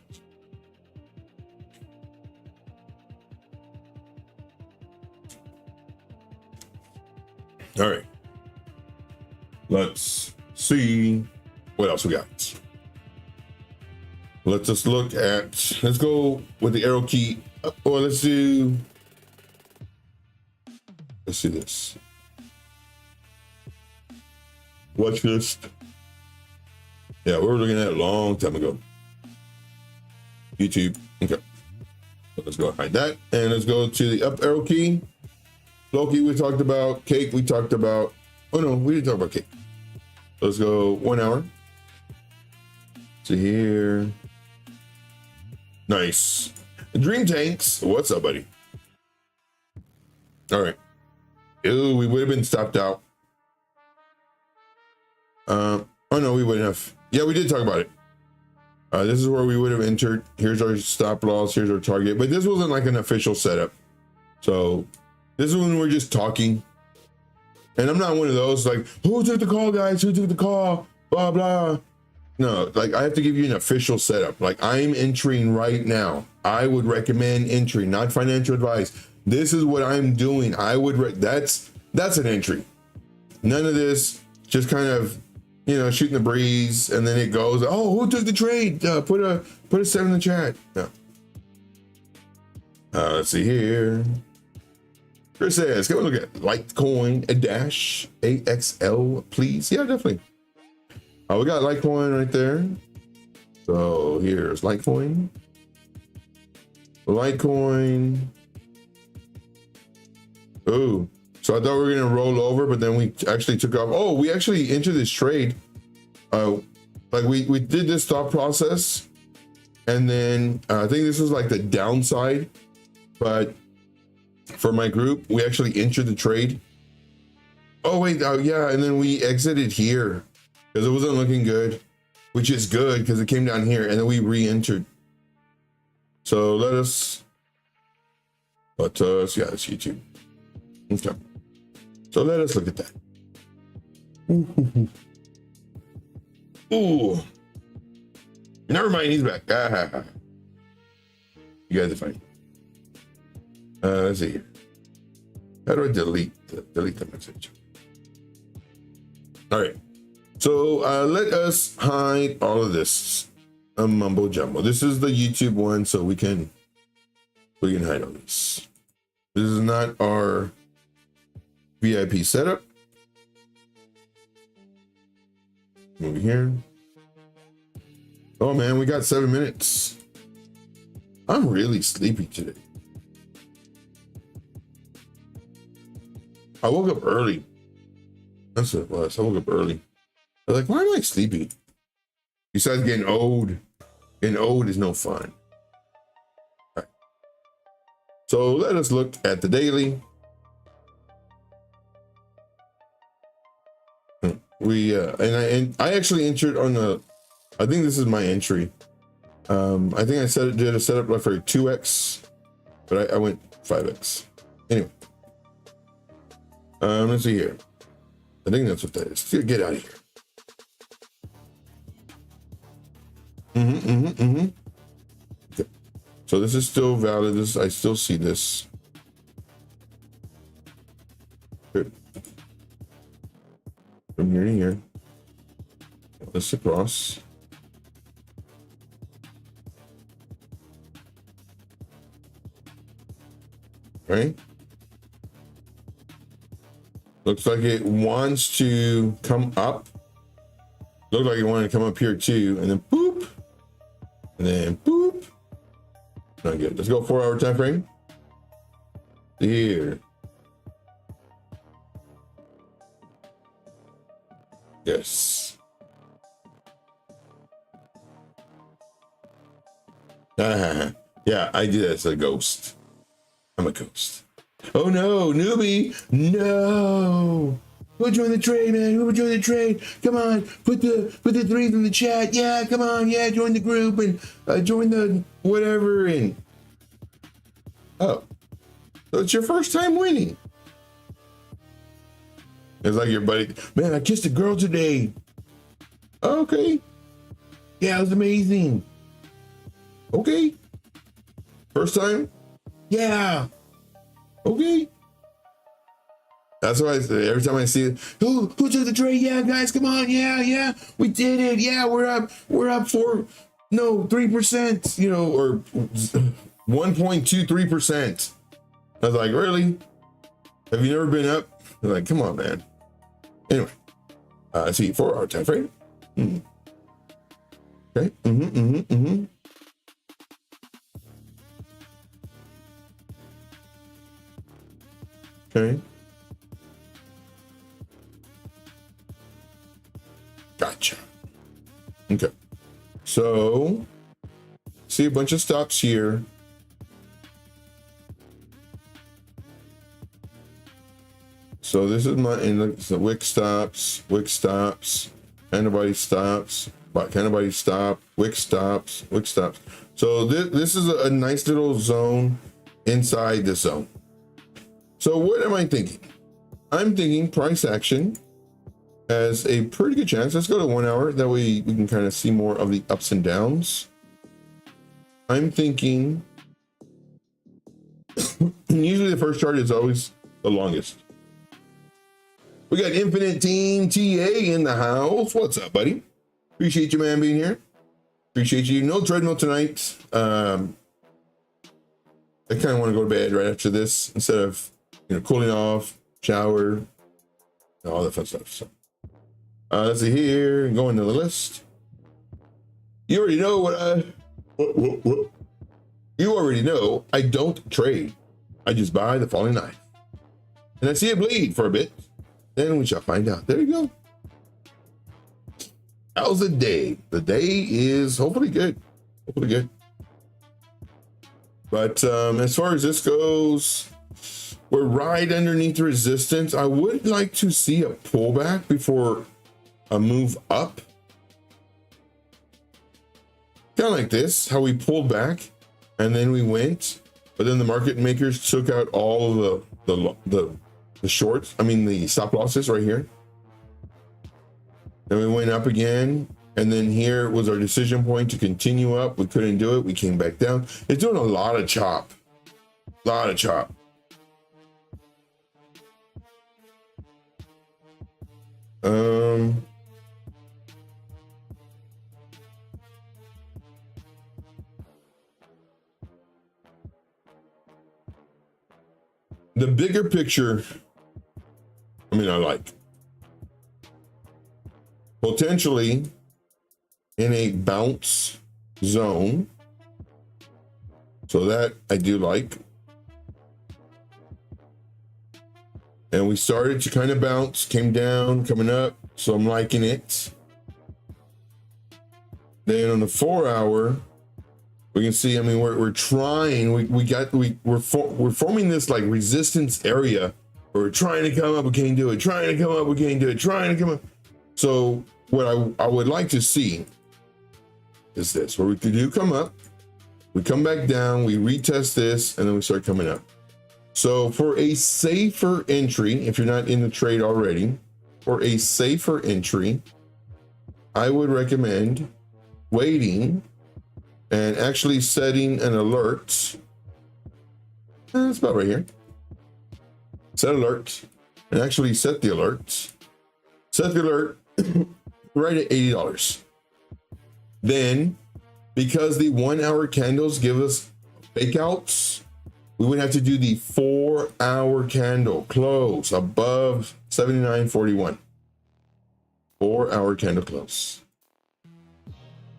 All right. Let's see what else we got. Let's just look at, let's go with the arrow key. Or let's do this. Watch list. Yeah, we were looking at it a long time ago. YouTube. Okay. So let's go hide that. And let's go to the up arrow key. Loki, we talked about. Cake, we talked about. Oh, no, we didn't talk about cake. Let's go 1 hour. See here. Nice. Dream Tanks. What's up, buddy? All right. Ew, we would have been stopped out. Oh, no, we wouldn't have. Yeah, we did talk about it. This is where we would have entered. Here's our stop loss. Here's our target. But this wasn't like an official setup. So this is when we're just talking. And I'm not one of those like, who took the call, guys? Who took the call? Blah, blah. No, like I have to give you an official setup. Like I'm entering right now. I would recommend entry, not financial advice. This is what I'm doing. I would, that's an entry. None of this, just kind of, you know, shooting the breeze, and then it goes, oh, who took the trade? Put a 7 in the chat. No. Let's see here. Chris says, can we look at Litecoin Dash AXL, please? Yeah, definitely. We got Litecoin right there. So here's Litecoin. Litecoin. Oh, so I thought we were gonna roll over, but then we actually took off. Oh, we actually entered this trade. Like we did this thought process, and then I think this was like the downside, but for my group, we actually entered the trade. Oh wait, yeah, and then we exited here because it wasn't looking good, which is good because it came down here, and then we re-entered. So let us, yeah, it's YouTube. Okay. So let us look at that. Ooh. Never mind, he's back. You guys are funny. Let's see here. How do I delete the message? All right. So let us hide all of this mumbo jumbo. This is the YouTube one, so we can hide all this. This is not our VIP setup. Over here. Oh man, we got 7 minutes. I'm really sleepy today. I woke up early. That's what it was. I woke up early. I was like, why am I sleepy? Besides getting old. Getting old is no fun. All right. So let us look at the daily. And I actually entered on the, I think this is my entry. I think I did a setup for 2x, but I went 5x. Anyway, let's see here. I think that's what that is. Get out of here. Okay. So this is still valid. I still see this. Good. From here to across. Right? Looks like it wants to come up. Looked like it wanted to come up here too, and then boop, and then boop. Not good. Let's go 4 hour time frame. Here. Yes. Yeah, I did as a ghost. I'm a ghost. Oh no, newbie! No! Who joined the trade, man? Who would join the trade? Come on, put the threes in the chat. Yeah, come on, yeah, join the group and join the whatever. And oh, so it's your first time winning. It's like your buddy, man. I kissed a girl today. Okay, yeah, it was amazing. Okay, first time, yeah. Okay. That's why I say every time I see it, who took the trade? Yeah, guys, come on. Yeah, we did it. Yeah, we're up 3%, you know, or 1.23%. I was like, really? Have you never been up? They're like, come on, man. Anyway, I see 4 hour time frame. Okay. Okay. Gotcha. Okay. So, see a bunch of stops here. So this is my, and look, so wick stops, antibody stops, antibody stop, wick stops. So this is a nice little zone inside the zone. So what am I thinking? I'm thinking price action has a pretty good chance. Let's go to 1 hour. That way we can kind of see more of the ups and downs. I'm thinking, usually the first chart is always the longest. We got Infinite Team TA in the house. What's up, buddy? Appreciate you, man, being here. Appreciate you. No treadmill tonight. I kind of want to go to bed right after this instead of, you know, cooling off, shower, all that fun stuff. So let's see here, going to the list. You already know what you already know. I don't trade. I just buy the falling knife. And I see it bleed for a bit. Then we shall find out. There you go. How's the day? The day is hopefully good. Hopefully good. But as far as this goes, we're right underneath resistance. I would like to see a pullback before a move up. Kind of like this, how we pulled back and then we went, but then the market makers took out all of the shorts. I mean, the stop losses right here. Then we went up again. And then here was our decision point to continue up. We couldn't do it. We came back down. It's doing a lot of chop. The bigger picture, I mean, I like. Potentially in a bounce zone. So that I do like. And we started to kind of bounce, came down, coming up. So I'm liking it. Then on the 4 hour, we can see, I mean, we're trying, we're forming this like resistance area where we're trying to come up, we can't do it, trying to come up, we can't do it, trying to come up. So what I would like to see is this, where we do come up, we come back down, we retest this, and then we start coming up. So for a safer entry, if you're not in the trade already, for a safer entry, I would recommend waiting and actually setting an alert. It's about right here. Set alert and actually set the alert. Set the alert right at $80. Then, because the 1 hour candles give us fake outs, we would have to do the 4 hour candle close above 79.41. 4 hour candle close.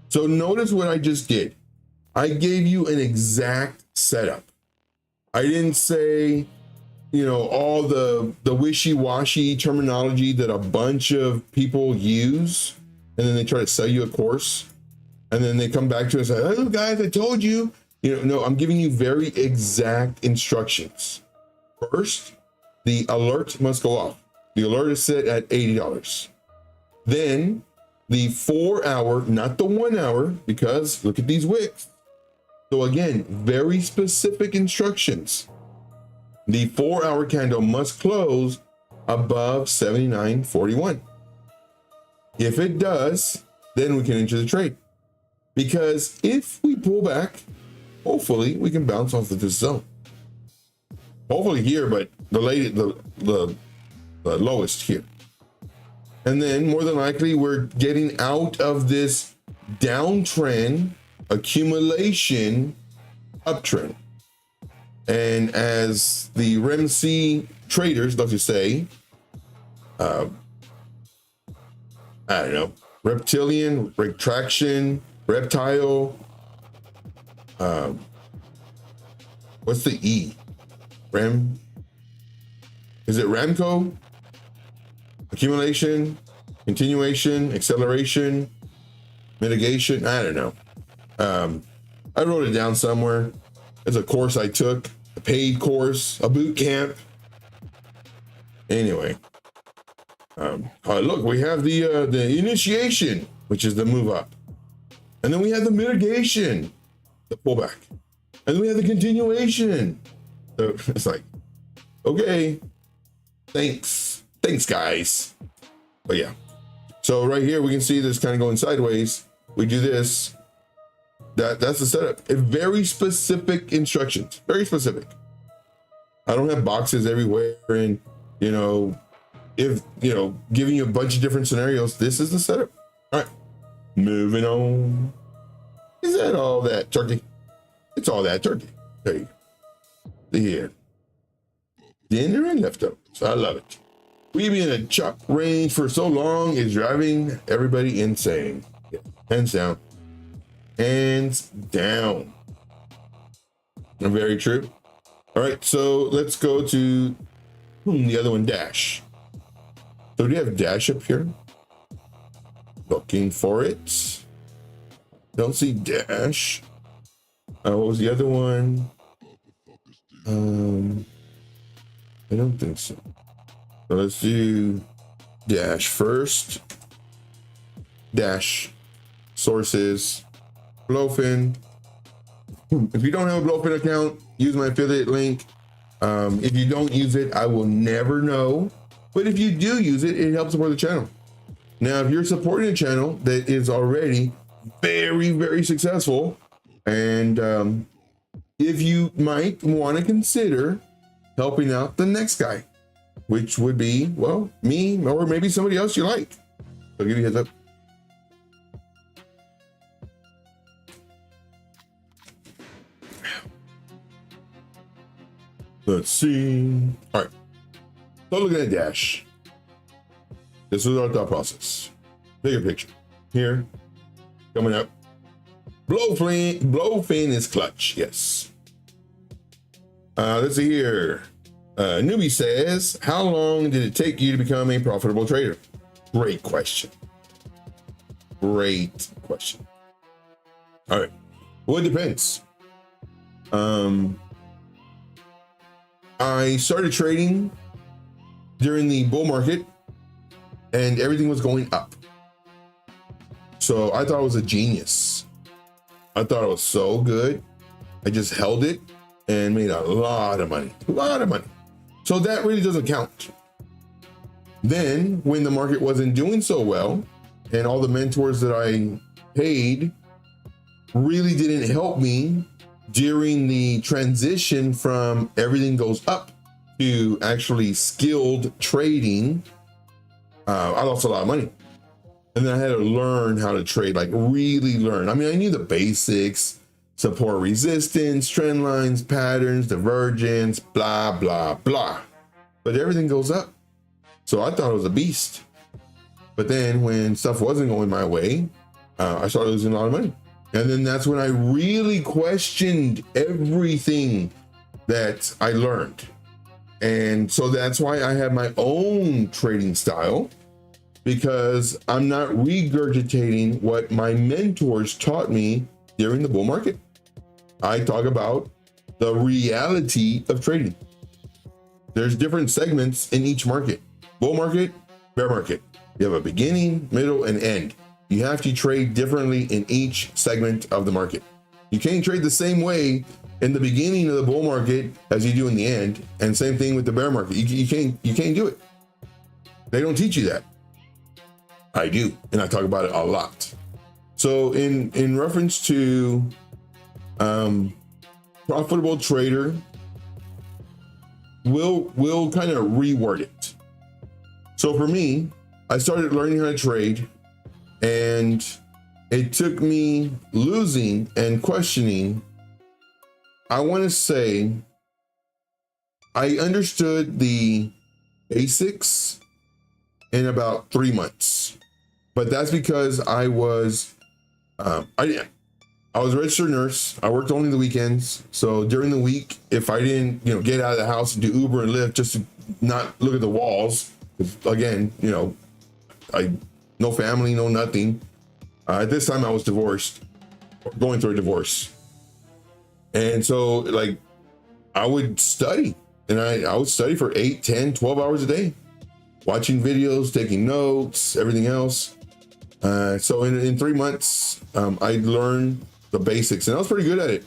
So notice what I just did. I gave you an exact setup. I didn't say, you know, all the wishy-washy terminology that a bunch of people use, and then they try to sell you a course, and then they come back to us and say, oh guys, I told you. You know, no, I'm giving you very exact instructions. First, the alert must go off. The alert is set at $80. Then the 4 hour, not the 1 hour, because look at these wicks. So again, very specific instructions. The 4 hour candle must close above 79.41. If it does, then we can enter the trade. Because if we pull back, hopefully we can bounce off of this zone. Hopefully here, but the lowest here. And then more than likely we're getting out of this downtrend accumulation uptrend. And as the REMC traders love to say, I don't know, reptilian, retraction, reptile, what's the E? Is it Ramco? Accumulation, continuation, acceleration, mitigation, I don't know. I wrote it down somewhere. It's a course I took, a paid course, a boot camp. Anyway, look, we have the initiation, which is the move up. And then we have the mitigation, the pullback. And then we have the continuation. So it's like, okay, thanks guys. But yeah, so right here, we can see this kind of going sideways. We do this. That's the setup. Very specific instructions, very specific. I don't have boxes everywhere and, you know, if, you know, giving you a bunch of different scenarios. This is the setup. All right, moving on. Is that all that turkey? It's all that turkey. There you go. Here. Dinner and leftovers. I love it. We being in a chop range for so long is driving everybody insane. Yeah. Hands down. Hands down. Very true. All right, so let's go to the other one, Dash. So do you have Dash up here? Looking for it. Don't see Dash. What was the other one? I don't think so. So let's do Dash first. Dash sources. Blowfin. If you don't have a Blowfin account, use my affiliate link. If you don't use it, I will never know. But if you do use it, it helps support the channel. Now, if you're supporting a channel that is already very, very successful, and if you might want to consider helping out the next guy, which would be, well, me or maybe somebody else you like. I'll give you a heads up. Let's see. All right. So looking at Dash. This is our thought process. Bigger picture. Here. Coming up. Blowfin is clutch. Yes. Let's see here. Newbie says, how long did it take you to become a profitable trader? Great question. Great question. All right. Well, it depends. I started trading during the bull market and everything was going up. So I thought I was a genius. I thought it was so good. I just held it and made a lot of money, So that really doesn't count. Then when the market wasn't doing so well and all the mentors that I paid really didn't help me during the transition from everything goes up to actually skilled trading, I lost a lot of money. And then I had to learn how to trade, like really learn. I mean, I knew the basics, support resistance, trend lines, patterns, divergence, blah, blah, blah. But everything goes up. So I thought it was a beast. But then when stuff wasn't going my way, I started losing a lot of money. And then that's when I really questioned everything that I learned. And so that's why I have my own trading style, because I'm not regurgitating what my mentors taught me during the bull market. I talk about the reality of trading. There's different segments in each market. Bull market, bear market. You have a beginning, middle, and end. You have to trade differently in each segment of the market. You can't trade the same way in the beginning of the bull market as you do in the end, and same thing with the bear market. You can't do it. They don't teach you that. I do, and I talk about it a lot. So in reference to profitable trader, we'll kind of reword it. So for me, I started learning how to trade, and it took me losing and questioning. I want to say I understood the basics in about 3 months, but that's because I was a registered nurse. I worked only the weekends. So during the week, if I didn't, get out of the house and do Uber and Lyft just to not look at the walls, again, no family, no nothing. At this time I was divorced, going through a divorce. And so like I would study, and I would study for 8, 10, 12 hours a day, watching videos, taking notes, everything else. So in 3 months, I learned the basics, and I was pretty good at it.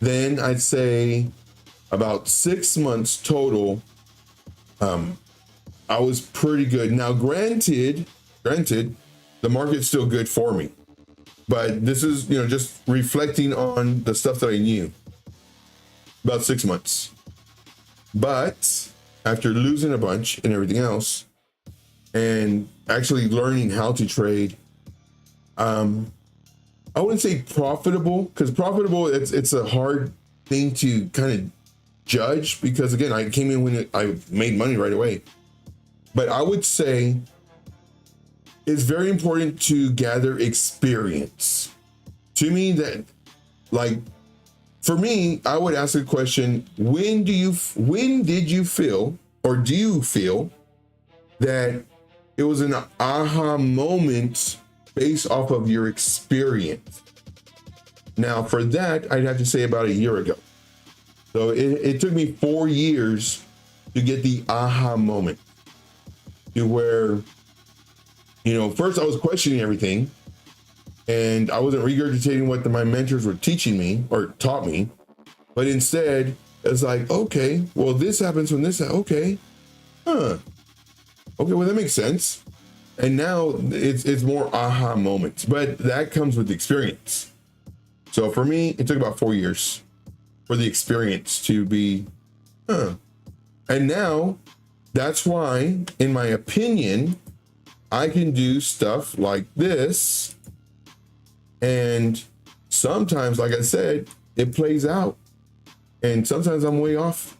Then I'd say about 6 months total, I was pretty good. Now, granted, the market's still good for me, but this is, just reflecting on the stuff that I knew. About 6 months. But after losing a bunch and everything else, and actually learning how to trade, I wouldn't say profitable, because profitable, it's a hard thing to kind of judge, because again, I came in when I made money right away. But I would say it's very important to gather experience. To me, that, like, for me, I would ask the question, when did you feel, or do you feel that it was an aha moment based off of your experience? Now, for that, I'd have to say about a year ago. So it took me 4 years to get the aha moment, to where, first I was questioning everything, and I wasn't regurgitating what my mentors were teaching me or taught me, but instead it's like, okay, well, this happens when this, okay, well, that makes sense. And now it's more aha moments, but that comes with experience. So for me, it took about 4 years for the experience to be, and now that's why, in my opinion, I can do stuff like this. And sometimes, like I said, it plays out. And sometimes I'm way off.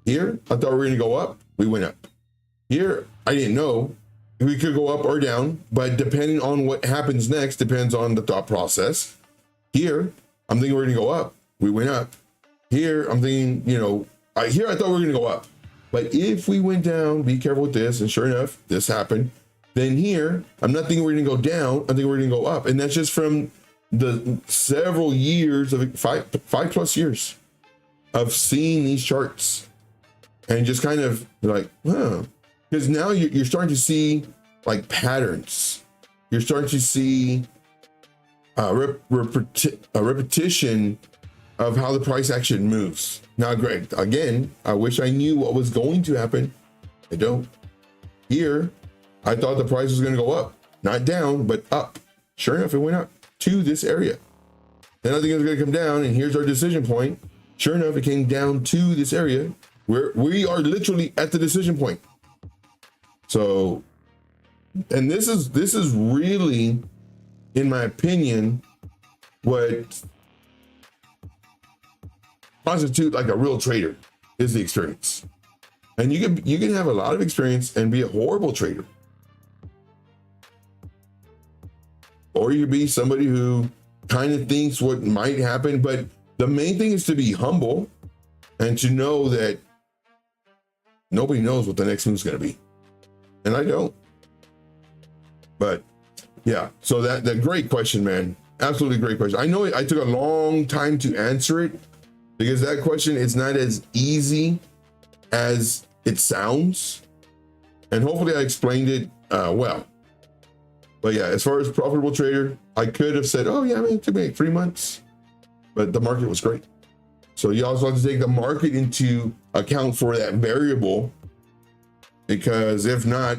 Here, I thought we were going to go up. We went up. Here, I didn't know we could go up or down, but depending on what happens next, depends on the thought process. Here, I'm thinking we're going to go up. We went up. Here, I'm thinking, I thought we were going to go up. But if we went down, be careful with this. And sure enough, this happened. Then here, I'm not thinking we're going to go down. I think we're going to go up. And that's just from the several years of 5+ years of seeing these charts, and just kind of like, because now you're starting to see like patterns. You're starting to see a repetition of how the price action moves. Now, Greg, again, I wish I knew what was going to happen. I don't. Here, I thought the price was going to go up, not down, but up. Sure enough, it went up to this area. Then I think it was going to come down, and here's our decision point. Sure enough, it came down to this area where we are literally at the decision point. So And this is really, in my opinion, what constitute like a real trader is the experience. And you can have a lot of experience and be a horrible trader, or you could be somebody who kind of thinks what might happen. But the main thing is to be humble and to know that nobody knows what the next move is going to be, and I don't. But yeah, so that great question, man. Absolutely great question. I know I took a long time to answer it because that question is not as easy as it sounds, and hopefully I explained it well. But yeah, as far as profitable trader, I could have said, oh yeah, man, it took me like 3 months, but the market was great. So you also have to take the market into account for that variable, because if not,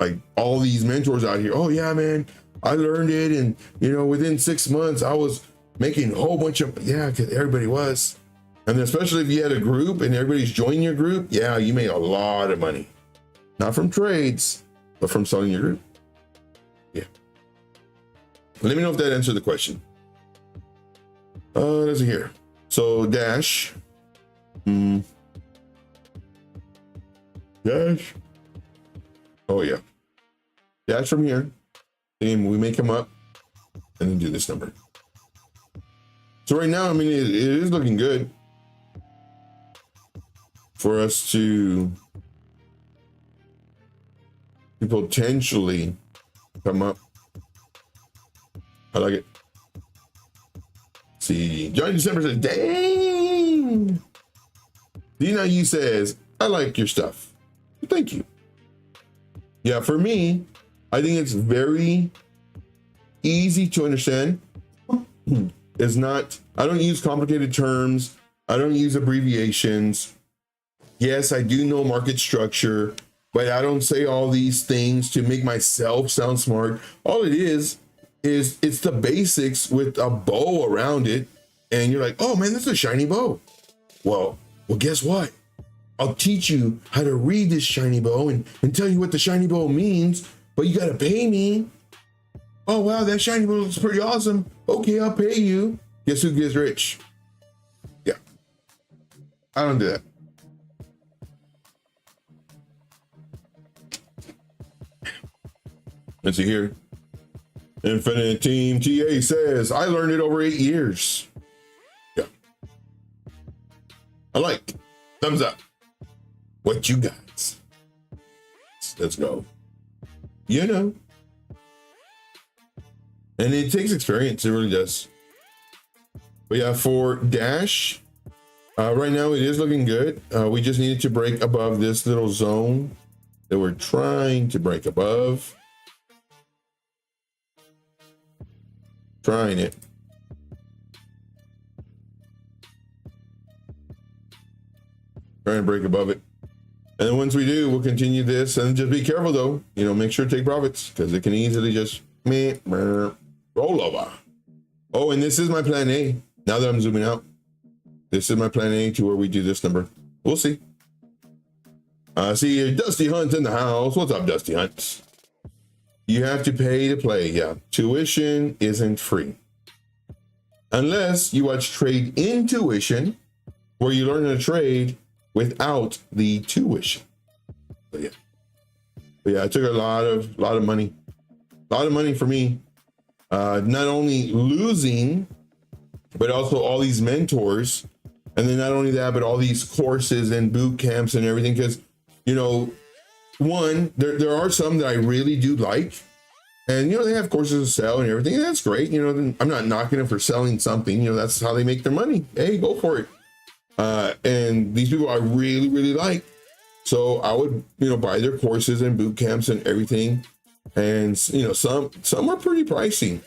like all these mentors out here, oh yeah, man, I learned it, and you know, within 6 months I was making a whole bunch of, yeah, because everybody was. And especially if you had a group and everybody's joining your group, yeah, you made a lot of money. Not from trades, but from selling your group. Yeah. Let me know if that answered the question. Let's see here. So Dash. Dash. Oh yeah. Dash from here. And we make him up and then do this number. So right now, I mean, it is looking good for us to potentially come up. I like it. See, Johnny December says, dang. Dina you says, I like your stuff. Thank you. Yeah, for me, I think it's very easy to understand. It's not, I don't use complicated terms. I don't use abbreviations. Yes, I do know market structure, but I don't say all these things to make myself sound smart. All it is it's the basics with a bow around it. And you're like, oh man, that's a shiny bow. Well, guess what? I'll teach you how to read this shiny bow and tell you what the shiny bow means, but you gotta pay me. Oh wow, that shiny bow looks pretty awesome. Okay, I'll pay you. Guess who gets rich? Yeah, I don't do that. Let's see here. Infinite Team TA says, I learned it over 8 years. Yeah. I like. Thumbs up. What you got? Let's go. You know. And it takes experience. It really does. But yeah, for Dash, right now it is looking good. We just needed to break above this little zone that we're trying to break above. Trying it. Trying to break above it. And then once we do, we'll continue this, and just be careful though. You know, make sure to take profits, because it can easily just roll over. Oh, and this is my plan A. Now that I'm zooming out, this is my plan A to where we do this number. We'll see. See Dusty Hunt in the house. What's up, Dusty Hunt? You have to pay to play. Yeah, tuition isn't free. Unless you watch Trade Intuition, where you learn how to trade without the tuition. But yeah, it took a lot of money. A lot of money for me. Not only losing, but also all these mentors. And then not only that, but all these courses and boot camps and everything. Because, you know, one, there are some that I really do like, and you know, they have courses to sell and everything, and that's great. You know, I'm not knocking them for selling something. You know, that's how they make their money. Hey, go for it. And these people I really, really like, so I would, you know, buy their courses and boot camps and everything. And you know, some are pretty pricey.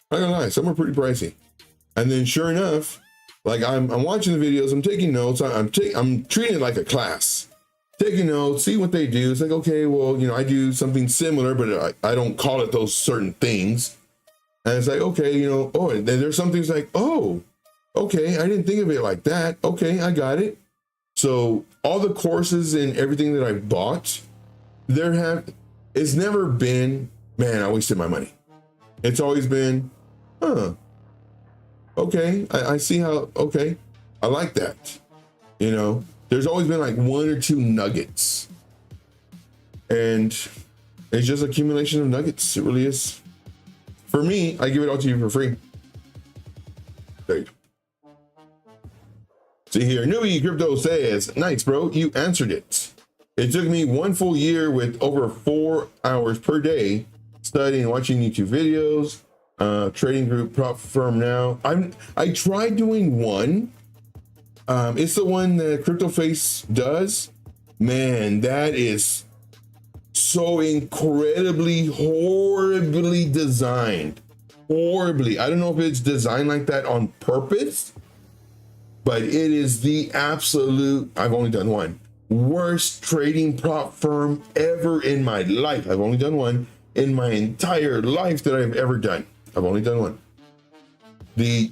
I'm not gonna lie, some are pretty pricey. And then sure enough, like I'm watching the videos, I'm taking notes. I'm treating it like a class. Taking notes, see what they do. It's like, okay, well, you know, I do something similar, but I don't call it those certain things. And it's like, okay, you know, oh, and then there's some things like, oh, okay, I didn't think of it like that. Okay, I got it. So all the courses and everything that I bought, It's never been, man, I wasted my money. It's always been, okay, I see how, okay, I like that. You know, there's always been like 1 or 2 nuggets. And it's just accumulation of nuggets. It really is. For me, I give it all to you for free. There you go. See here, Newbie Crypto says, nice, bro, you answered it. It took me 1 full year with over 4 hours per day studying and watching YouTube videos, trading group prop firm now. I tried doing one. It's the one that CryptoFace does. Man, that is so incredibly, horribly designed. Horribly. I don't know if it's designed like that on purpose, but it is the absolute, I've only done one, worst trading prop firm ever in my life. I've only done one in my entire life that I've ever done. I've only done one. The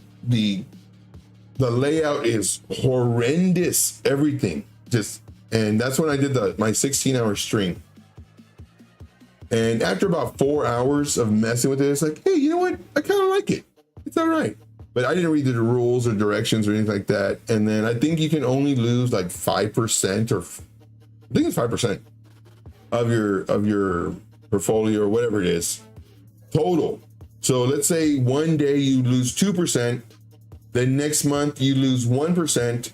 layout is horrendous, everything. And that's when I did my 16-hour stream. And after about 4 hours of messing with it, it's like, hey, you know what? I kind of like it. It's all right. But I didn't read the rules or directions or anything like that. And then I think you can only lose like 5% or I think it's 5% of your portfolio or whatever it is total. So let's say one day you lose 2%, then next month you lose 1%,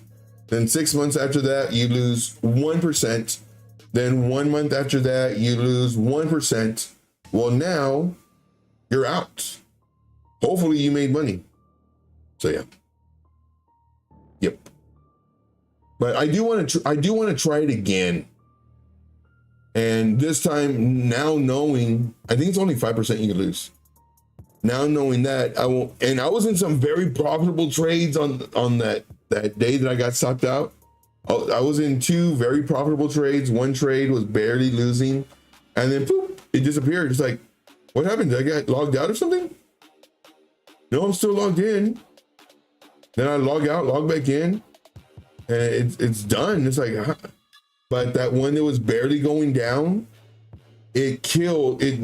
then 6 months after that you lose 1%, then 1 month after that you lose 1%. Well, now you're out. Hopefully you made money. So yeah. Yep. But I do want to try it again. And this time, now knowing, I think it's only 5% you can lose. Now knowing that, I won't. And I was in some very profitable trades on that day that I got stopped out. I was in 2 very profitable trades. One trade was barely losing, and then poof, it disappeared. It's like, what happened? Did I get logged out or something? No, I'm still logged in. Then I log out, log back in, and it's done. It's like, but that one that was barely going down, it killed, it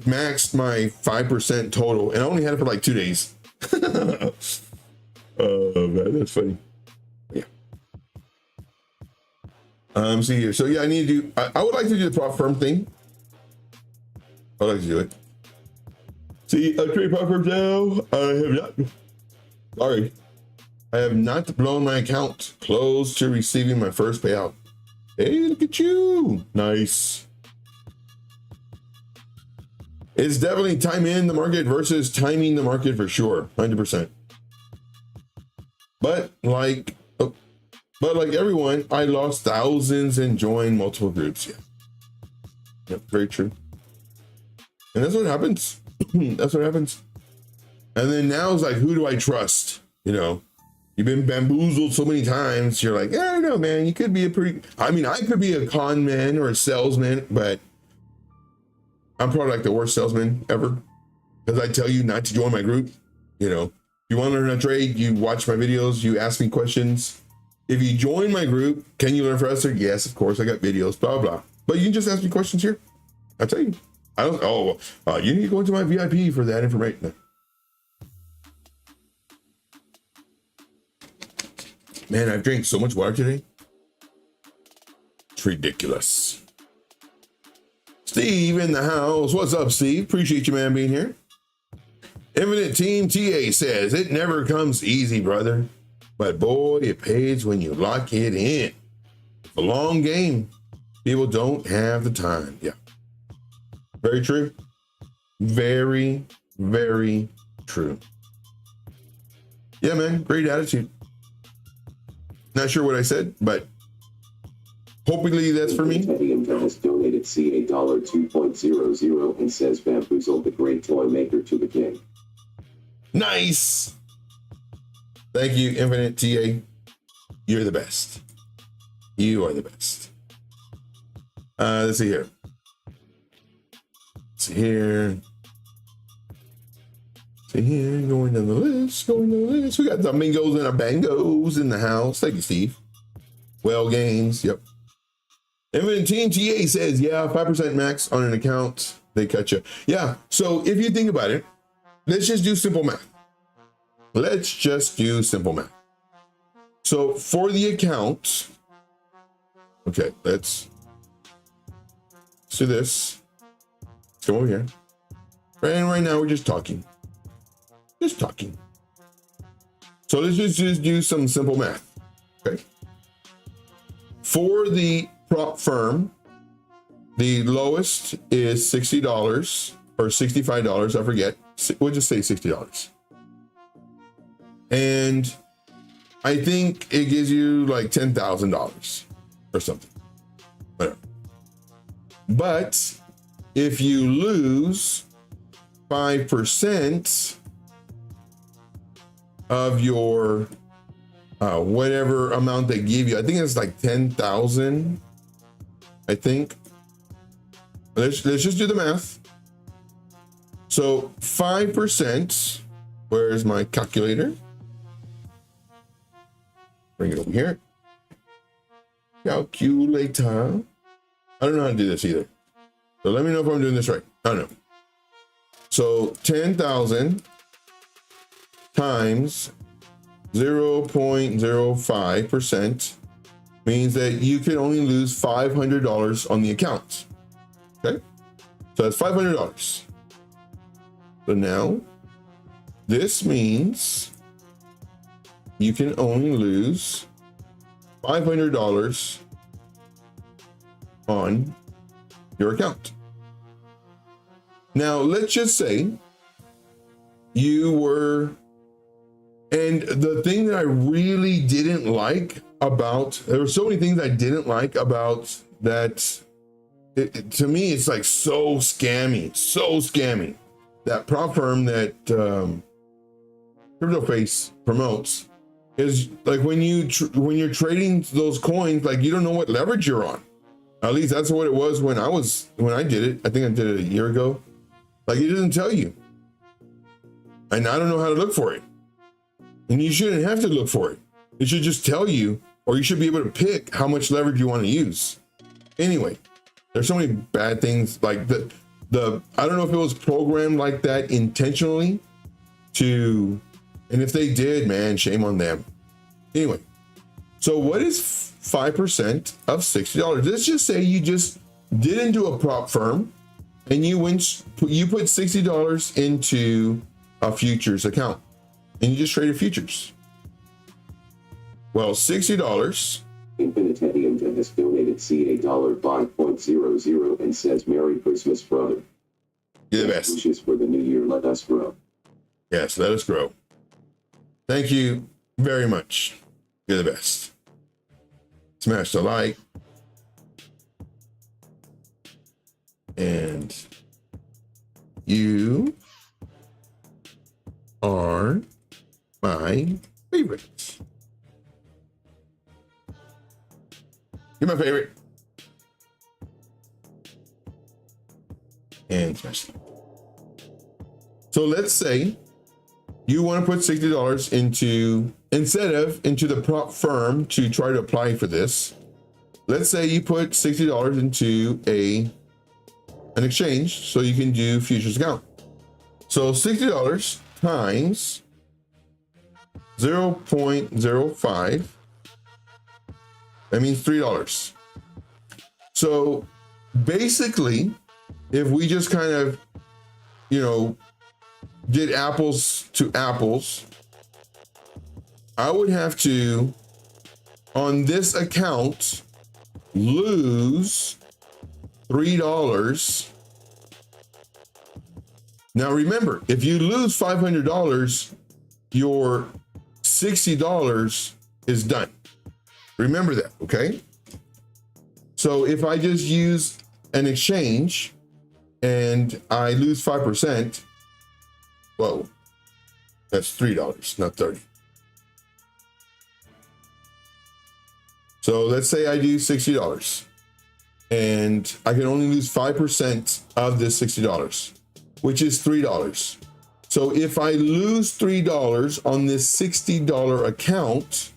maxed my 5% total, and I only had it for like 2 days. Oh man, that's funny. Yeah. See here. So yeah, I need to do, I would like to do the prop firm thing. I'd like to do it. See, I trade prop firms now. I have not. Sorry. I have not blown my account. Close to receiving my first payout. Hey, look at you. Nice. It's definitely time in the market versus timing the market for sure. 100%. But like everyone, I lost thousands and joined multiple groups. Yeah. Yep, very true. And that's what happens. That's what happens. And then now it's like, who do I trust? You know, you've been bamboozled so many times. You're like, I don't know, man. You could be I could be a con man or a salesman, but I'm probably like the worst salesman ever because I tell you not to join my group. You know, you want to learn how to trade, you watch my videos, you ask me questions. If you join my group, can you learn faster? Yes, of course. I got videos, blah, blah. But you can just ask me questions here. I'll tell you. You need to go into my VIP for that information. Man, I've drank so much water today. It's ridiculous. Steve in the house. What's up, Steve? Appreciate you, man, being here. Infinite Team TA says, it never comes easy, brother. But boy, it pays when you lock it in. It's a long game. People don't have the time. Yeah. Very true. Very, very true. Yeah, man. Great attitude. Not sure what I said, but hopefully that's for me. Teddy has donated CA $2.00 and says bamboozled the great toy maker to the king. Nice. Thank you, Infinite TA. You're the best. You are the best. Let's see here. See here. See here. Going down the list. Going down the list. We got the Mingos and our Bangos in the house. Thank you, Steve. Well games. Yep. Infinite TNTA says, yeah, 5% max on an account, they cut you. Yeah, so if you think about it, let's just do simple math. Let's just do simple math. So for the account, okay, let's do this. Let's go over here. And right now we're just talking. Just talking. So let's just do some simple math. Okay. For the prop firm, the lowest is $60 or $65. I forget. We'll just say $60. And I think it gives you like $10,000 or something. Whatever. But if you lose 5% of your whatever amount they give you, I think it's like 10,000. I think. Let's just do the math. So 5%. Where's my calculator? Bring it over here. Calculator. I don't know how to do this either. So let me know if I'm doing this right. I don't know. So 10,000 times 0.05% means that you can only lose $500 on the account. Okay. So that's $500. So now this means you can only lose $500 on your account. Now, let's just say you were, and the thing that I really didn't like about, there were so many things I didn't like about that. To me, it's like so scammy. That prop firm that CryptoFace promotes is like when you're trading those coins, like you don't know what leverage you're on. At least that's what it was when I did it. I think I did it a year ago. Like it doesn't tell you, and I don't know how to look for it. And you shouldn't have to look for it. It should just tell you, or you should be able to pick how much leverage you want to use. Anyway, there's so many bad things like the I don't know if it was programmed like that intentionally and if they did, man, shame on them. Anyway, so what is 5% of $60? Let's just say you just did into a prop firm and you put $60 into a futures account and you just traded futures. Well, $60. Infinitarium has donated $5.00 and says, Merry Christmas, brother. You're the best. Wishes for the new year, let us grow. Yes, let us grow. Thank you very much. You're the best. Smash the like. And you are my favorites. You're my favorite. And smash. So let's say you want to put $60 into the prop firm to try to apply for this. Let's say you put $60 into an exchange so you can do futures account. So $60 times 0.05, that means $3. So basically, if we just kind of, did apples to apples, I would have to, on this account, lose $3. Now remember, if you lose $500, your $60 is done. Remember that, okay? So if I just use an exchange and I lose 5%, whoa, that's $3, not 30. So let's say I do $60 and I can only lose 5% of this $60, which is $3. So if I lose $3 on this $60 account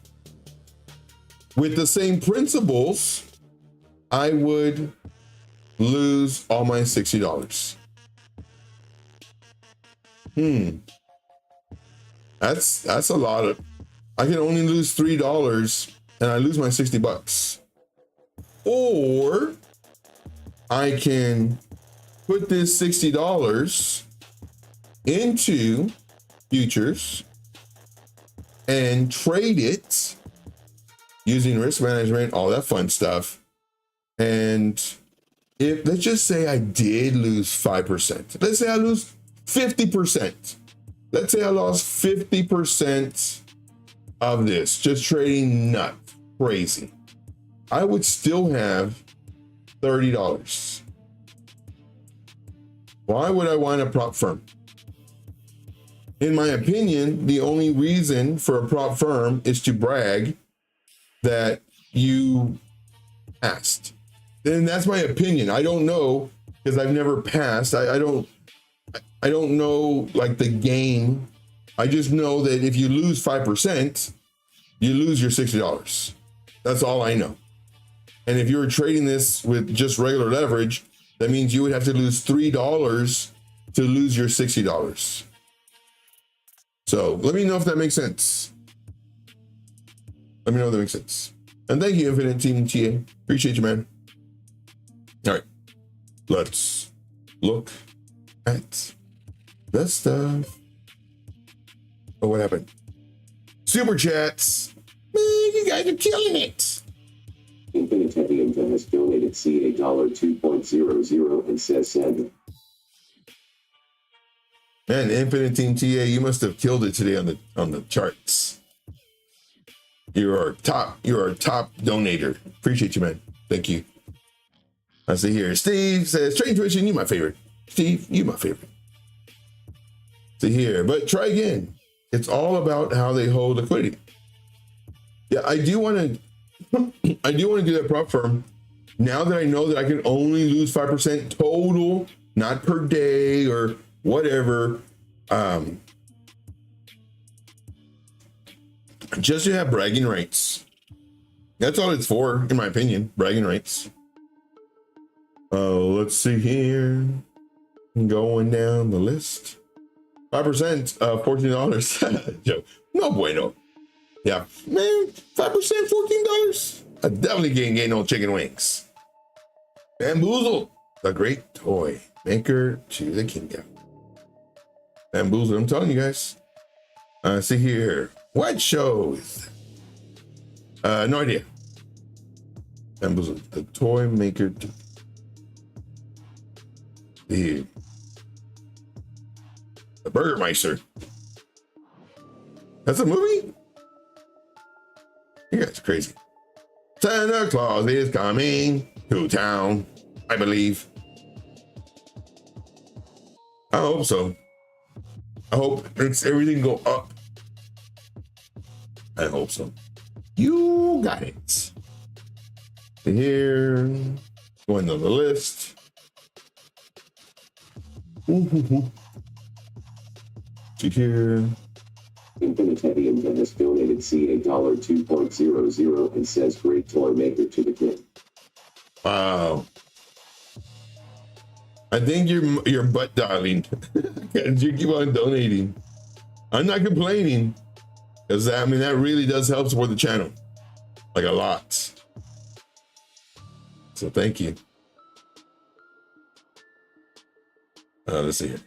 with the same principles, I would lose all my $60. That's a lot of, I can only lose $3 and I lose my 60 bucks. Or I can put this $60 into futures and trade it using risk management, all that fun stuff. And if, let's just say I did lose 5%. Let's say I lose 50%. Let's say I lost 50% of this, just trading nut crazy. I would still have $30. Why would I want a prop firm? In my opinion, the only reason for a prop firm is to brag that you passed. And that's my opinion. I don't know, because I've never passed. I don't know like the game. I just know that if you lose 5%, you lose your $60. That's all I know. And if you were trading this with just regular leverage, that means you would have to lose $3 to lose your $60. So let me know if that makes sense. Let me know if that makes sense. And thank you, Infinite Team TA. Appreciate you, man. All right, let's look at the stuff. Oh, what happened? Super chats. Man, you guys are killing it. Infinite Heavy has donated CA $2.00 and says send. Man, Infinite Team TA, you must have killed it today on the charts. You are top donator. Appreciate you, man. Thank you. I see here. Steve says, Trading Tuition, you my favorite. Steve, you my favorite. See here, but try again. It's all about how they hold liquidity. Yeah, I do want to do that prop firm. Now that I know that I can only lose 5% total, not per day or whatever. Just to have bragging rights. That's all it's for, in my opinion, bragging rights. Let's see here. Going down the list. 5%, $14. Joe, no bueno. Yeah, man, 5%, $14. I definitely can't get no chicken wings. Bamboozle, the great toy maker to the kingdom. Bamboozle, I'm telling you guys. See here. What show is that? No idea. Bamboozle, the toy maker to the Burgermeister. That's a movie? You guys are crazy. Santa Claus is coming to town, I believe. I hope so. I hope it's everything go up. I hope so. You got it. Here, going to the list. See here. Infinite Heavy has donated CA $2.00 and says great toy maker to the kid. Wow. I think you're butt dialing because you keep on donating. I'm not complaining because I mean that really does help support the channel, like a lot. So thank you. Let's see here.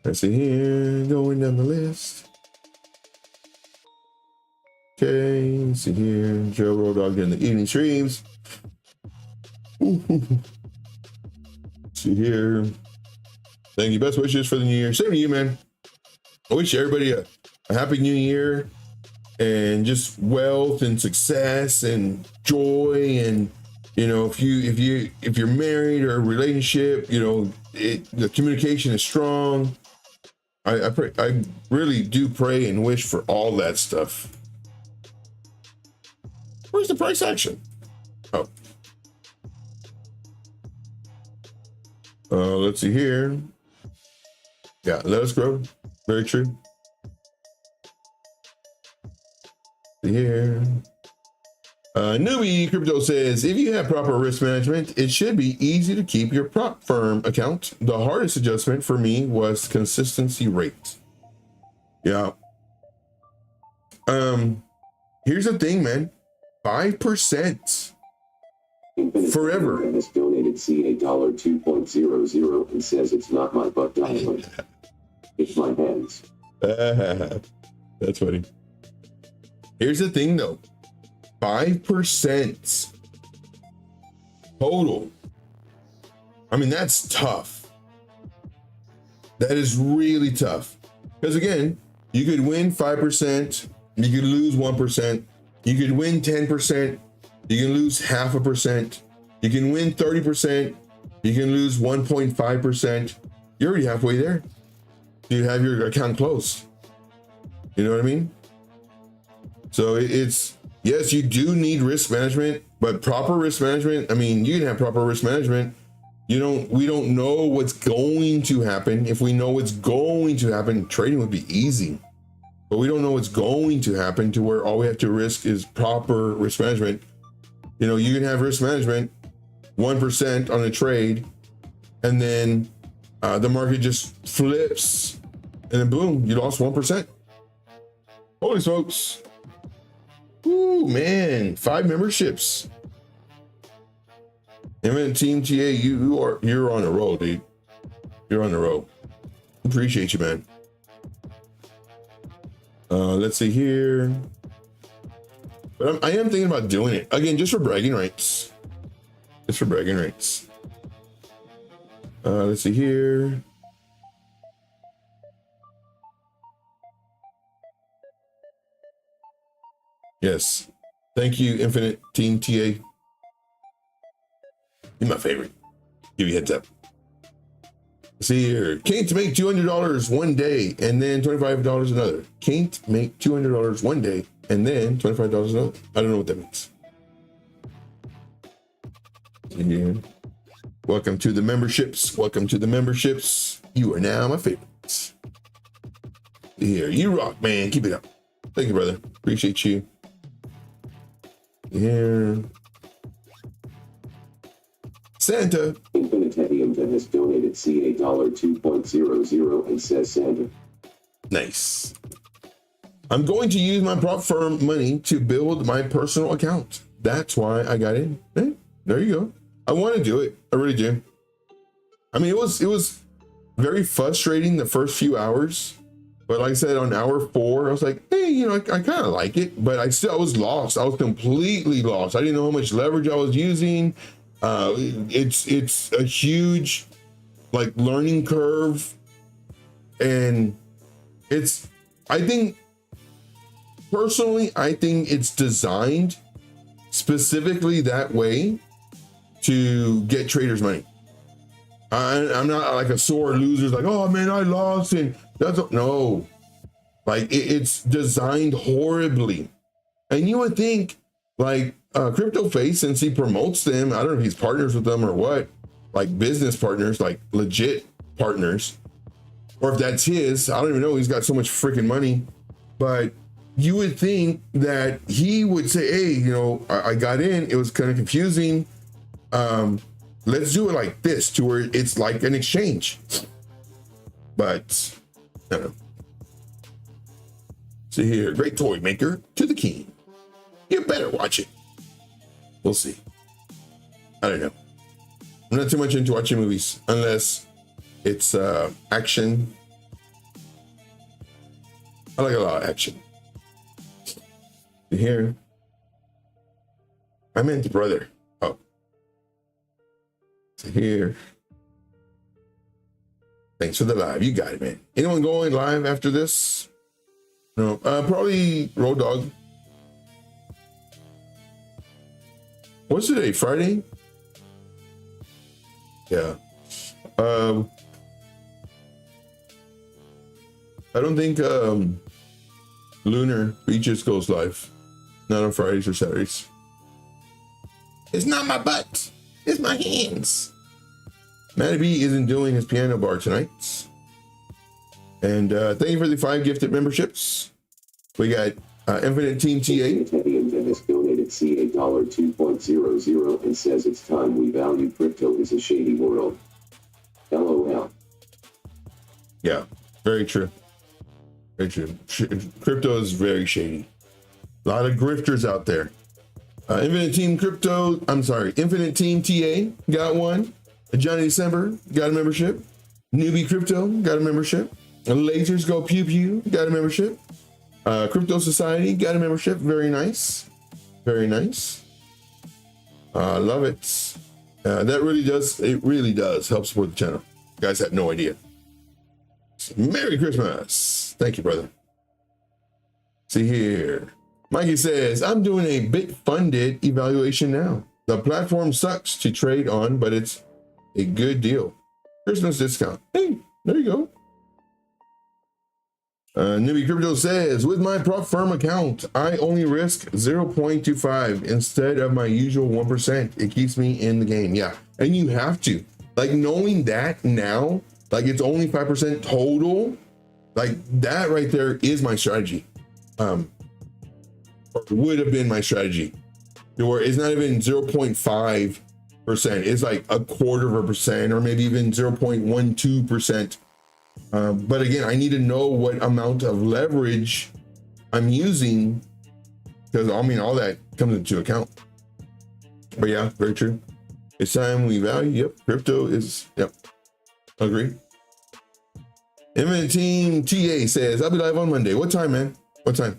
Let's see here, going down the list. Okay, let's see here. Joe Road Dog in the evening streams. See here. Thank you. Best wishes for the new year. Same to you, man. I wish everybody a happy new year and just wealth and success and joy. And you know, if you're married or a relationship, you know, the communication is strong. I really do pray and wish for all that stuff. Where's the price action? Oh. Let's see here. Yeah, let us grow. Very true. See here. Newbie Crypto says, if you have proper risk management, it should be easy to keep your prop firm account. The hardest adjustment for me was consistency rate. Yeah. Here's the thing, man. 5% forever. Has donated CA $2.00 and says it's not my butt diamond. It's my hands. That's funny. Here's the thing though. 5% total. I mean, that's tough. That is really tough. Because again, you could win 5%, you could lose 1%, you could win 10%, you can lose 0.5%, you can win 30%, you can lose 1.5%. You're already halfway there. You have your account closed. You know what I mean? So it's, yes, you do need risk management, but proper risk management, I mean, you can have proper risk management. We don't know what's going to happen. If we know what's going to happen, trading would be easy. But we don't know what's going to happen to where all we have to risk is proper risk management. You know, you can have risk management 1% on a trade, and then the market just flips, and then boom, you lost 1%. Holy smokes. Ooh, man, 5 memberships. Team TA, you're on a roll, dude. You're on the roll. Appreciate you, man. Let's see here. But I am thinking about doing it again, just for bragging rights. Just for bragging rights. Let's see here. Yes. Thank you, Infinite Team TA. You're my favorite. Give you a heads up. See here. Can't make $200 one day and then $25 another. Can't make $200 one day and then $25 another. I don't know what that means. See here. Welcome to the memberships. Welcome to the memberships. You are now my favorites. See here. You rock, man. Keep it up. Thank you, brother. Appreciate you. Here. Santa. Infinitarium has donated CA $2.00 and says Santa. Nice. I'm going to use my prop firm money to build my personal account. That's why I got in. Hey, there you go. I want to do it. I really do. I mean, it was very frustrating the first few hours, but like I said, on hour 4, I was like, hey, you know, I kind of like it, but I was lost. I was completely lost. I didn't know how much leverage I was using. It's a huge like learning curve, and I think it's designed specifically that way to get traders money. I'm not like a sore loser, like, oh man, I lost, and no, like it's designed horribly. And you would think like Crypto Face, since he promotes them, I don't know if he's partners with them or what, like business partners, like legit partners, or if that's his, I don't even know. He's got so much freaking money, but you would think that he would say, hey, you know, I got in, it was kind of confusing. Let's do it like this, to where it's like an exchange. But I don't know. See here, great toy maker to the king. You better watch it. We'll see. I don't know. I'm not too much into watching movies unless it's action. I like a lot of action. Here. I meant brother. Oh. So here. Thanks for the live. You got it, man. Anyone going live after this? No. Probably Road Dog. What's today? Friday? Yeah. I don't think Lunar Beaches goes live. Not on Fridays or Saturdays. It's not my butt. It's my hands. Matty B isn't doing his piano bar tonight. And thank you for the 5 gifted memberships. We got Infinite Team TA. Infinitarium has donated donated C $2.00 and says it's time we value crypto is a shady world. LOL. Yeah, very true. Very true. Crypto is very shady. A lot of grifters out there. Infinite Team Crypto, I'm sorry, Infinite Team TA got one. Johnny December got a membership. Newbie Crypto got a membership. Lasers Go Pew Pew got a membership. Crypto Society got a membership. Very nice. Very nice. Love it. That really does, it really does help support the channel. You guys have no idea. Merry Christmas. Thank you, brother. See here. Mikey says, I'm doing a bit funded evaluation now. The platform sucks to trade on, but it's a good deal. Christmas discount. Hey, there you go. Newbie Crypto says, with my prop firm account, I only risk 0.25 instead of my usual 1%. It keeps me in the game. Yeah, and you have to. Like, knowing that now, like it's only 5% total, like that right there is my strategy. Would have been my strategy. Or it's not even 0.5%. It's like 0.25% or maybe even 0.12%. But again, I need to know what amount of leverage I'm using, because I mean, all that comes into account. But yeah, very true. It's time we value. Yep. Crypto is, yep. Agree. Infinite Team TA says, I'll be live on Monday. What time, man? What time?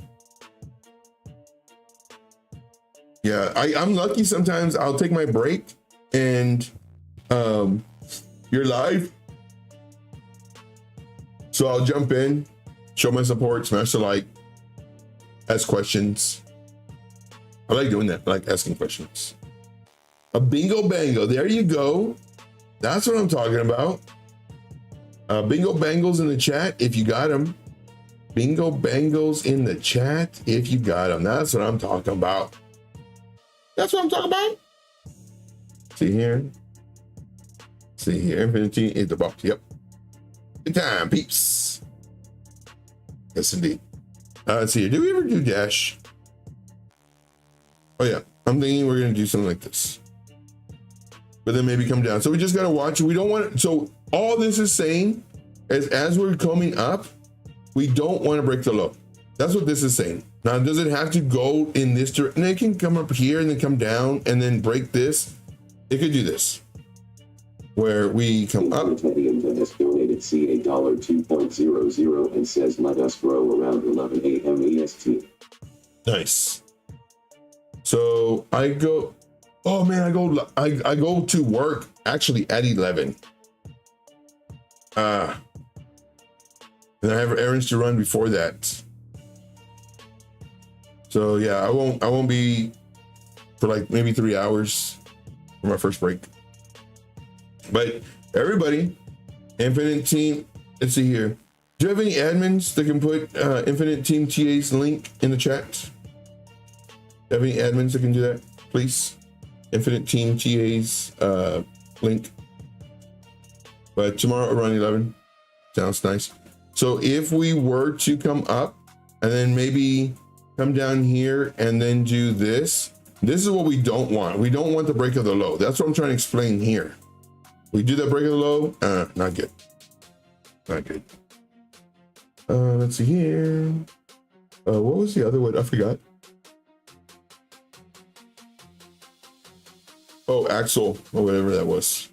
Yeah, I'm lucky sometimes I'll take my break and you're live. So I'll jump in, show my support, smash the like, ask questions. I like doing that. I like asking questions. A bingo bango, there you go. That's what I'm talking about. Bingo bangles in the chat if you got them. Bingo bangles in the chat if you got them. That's what I'm talking about. That's what I'm talking about. See here. See here. Infinity is the box. Yep. Good time, peeps. Yes, indeed. Let's see here. Did we ever do Dash? Oh, yeah. I'm thinking we're going to do something like this. But then maybe come down. So we just got to watch it. We don't want to. So all this is saying is as we're coming up, we don't want to break the low. That's what this is saying. Now, does it have to go in this direction? It can come up here and then come down and then break this. It could do this, where we come up. Has donated C $2.00 and says, let us grow around 11 a.m. EST. Nice. So I go, oh man, I go to work actually at 11. And I have errands to run before that. So yeah, I won't be for like maybe 3 hours for my first break. But everybody, Infinite Team, let's see here. Do you have any admins that can put Infinite Team TA's link in the chat? Do you have any admins that can do that, please? Infinite Team TA's link. But tomorrow around 11, sounds nice. So if we were to come up and then maybe come down here and then do this, this is what we don't want. We don't want the break of the low. That's what I'm trying to explain here. We do that break of the low, not good. Not good. Let's see here. What was the other one? I forgot. Oh, Axel, or whatever that was.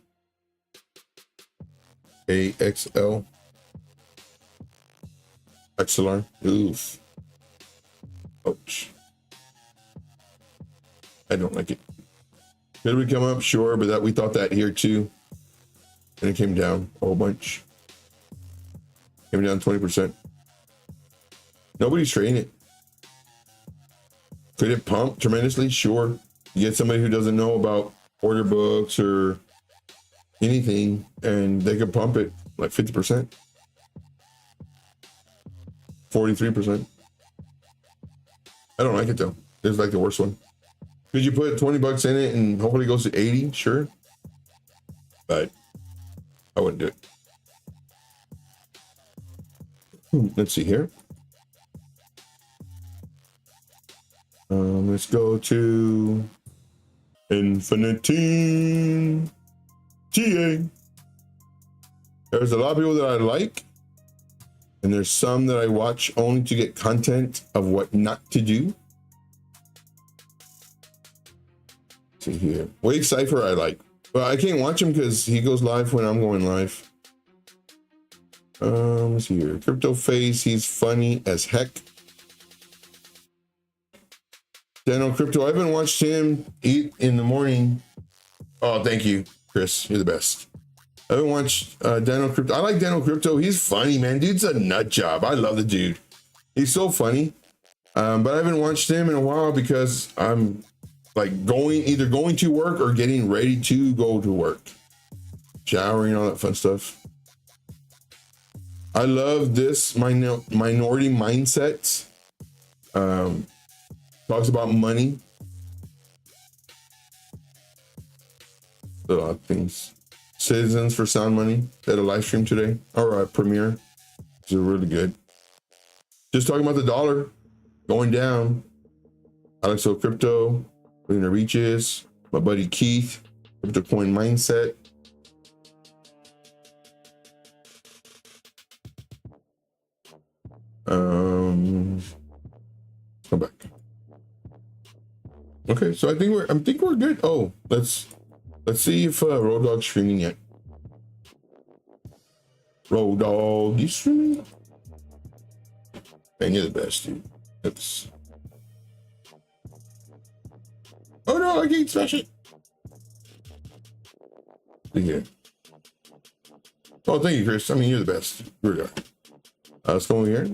AXL. XLR. Oof. Ouch. I don't like it. Did we come up? Sure, but that we thought that here too. And it came down a whole bunch. Came down 20%. Nobody's trading it. Could it pump tremendously? Sure. You get somebody who doesn't know about order books or anything, and they could pump it like 50%. 43%. I don't like it though. It's like the worst one. Could you put 20 bucks in it and hopefully it goes to 80? Sure. But I wouldn't do it. Let's see here. Let's go to Infinity TA. There's a lot of people that I like, and there's some that I watch only to get content of what not to do. Let's see here. Wake Cypher I like. Well, I can't watch him because he goes live when I'm going live. Let's see here. Crypto Face, he's funny as heck. Daniel Crypto, I haven't watched him eat in the morning. Oh, thank you, Chris. You're the best. I haven't watched Daniel Crypto. I like Daniel Crypto. He's funny, man. Dude's a nut job. I love the dude. He's so funny. But I haven't watched him in a while because I'm like either going to work or getting ready to go to work. Showering, all that fun stuff. I love this minority mindset. Talks about money. A lot of things. Citizens for Sound Money at a live stream today, or a premiere. These are really good. Just talking about the dollar going down. Alexo Crypto, putting the reaches. My buddy Keith, Crypto Coin Mindset. Come back. Okay, so I think we're good. Oh, let's see if Road Dog's streaming yet. Road Dog, you streaming? Man, you're the best, dude. That's. Oh no, I can't smash it. Yeah. Oh, thank you, Chris. I mean, you're the best. Here we go. Let's go over here.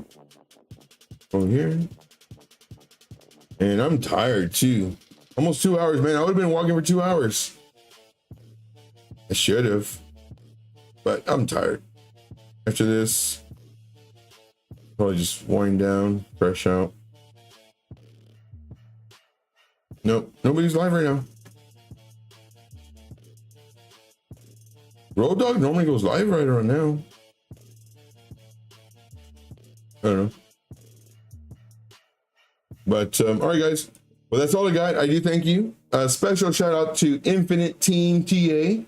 Over here. And I'm tired too. Almost 2 hours, man. I would have been walking for 2 hours. I should have, but I'm tired. After this, probably just wind down, fresh out. Nope, nobody's live right now. Road Dog normally goes live right around now. I don't know. But all right, guys. Well, that's all I got. I do thank you. Special shout out to Infinite Team TA,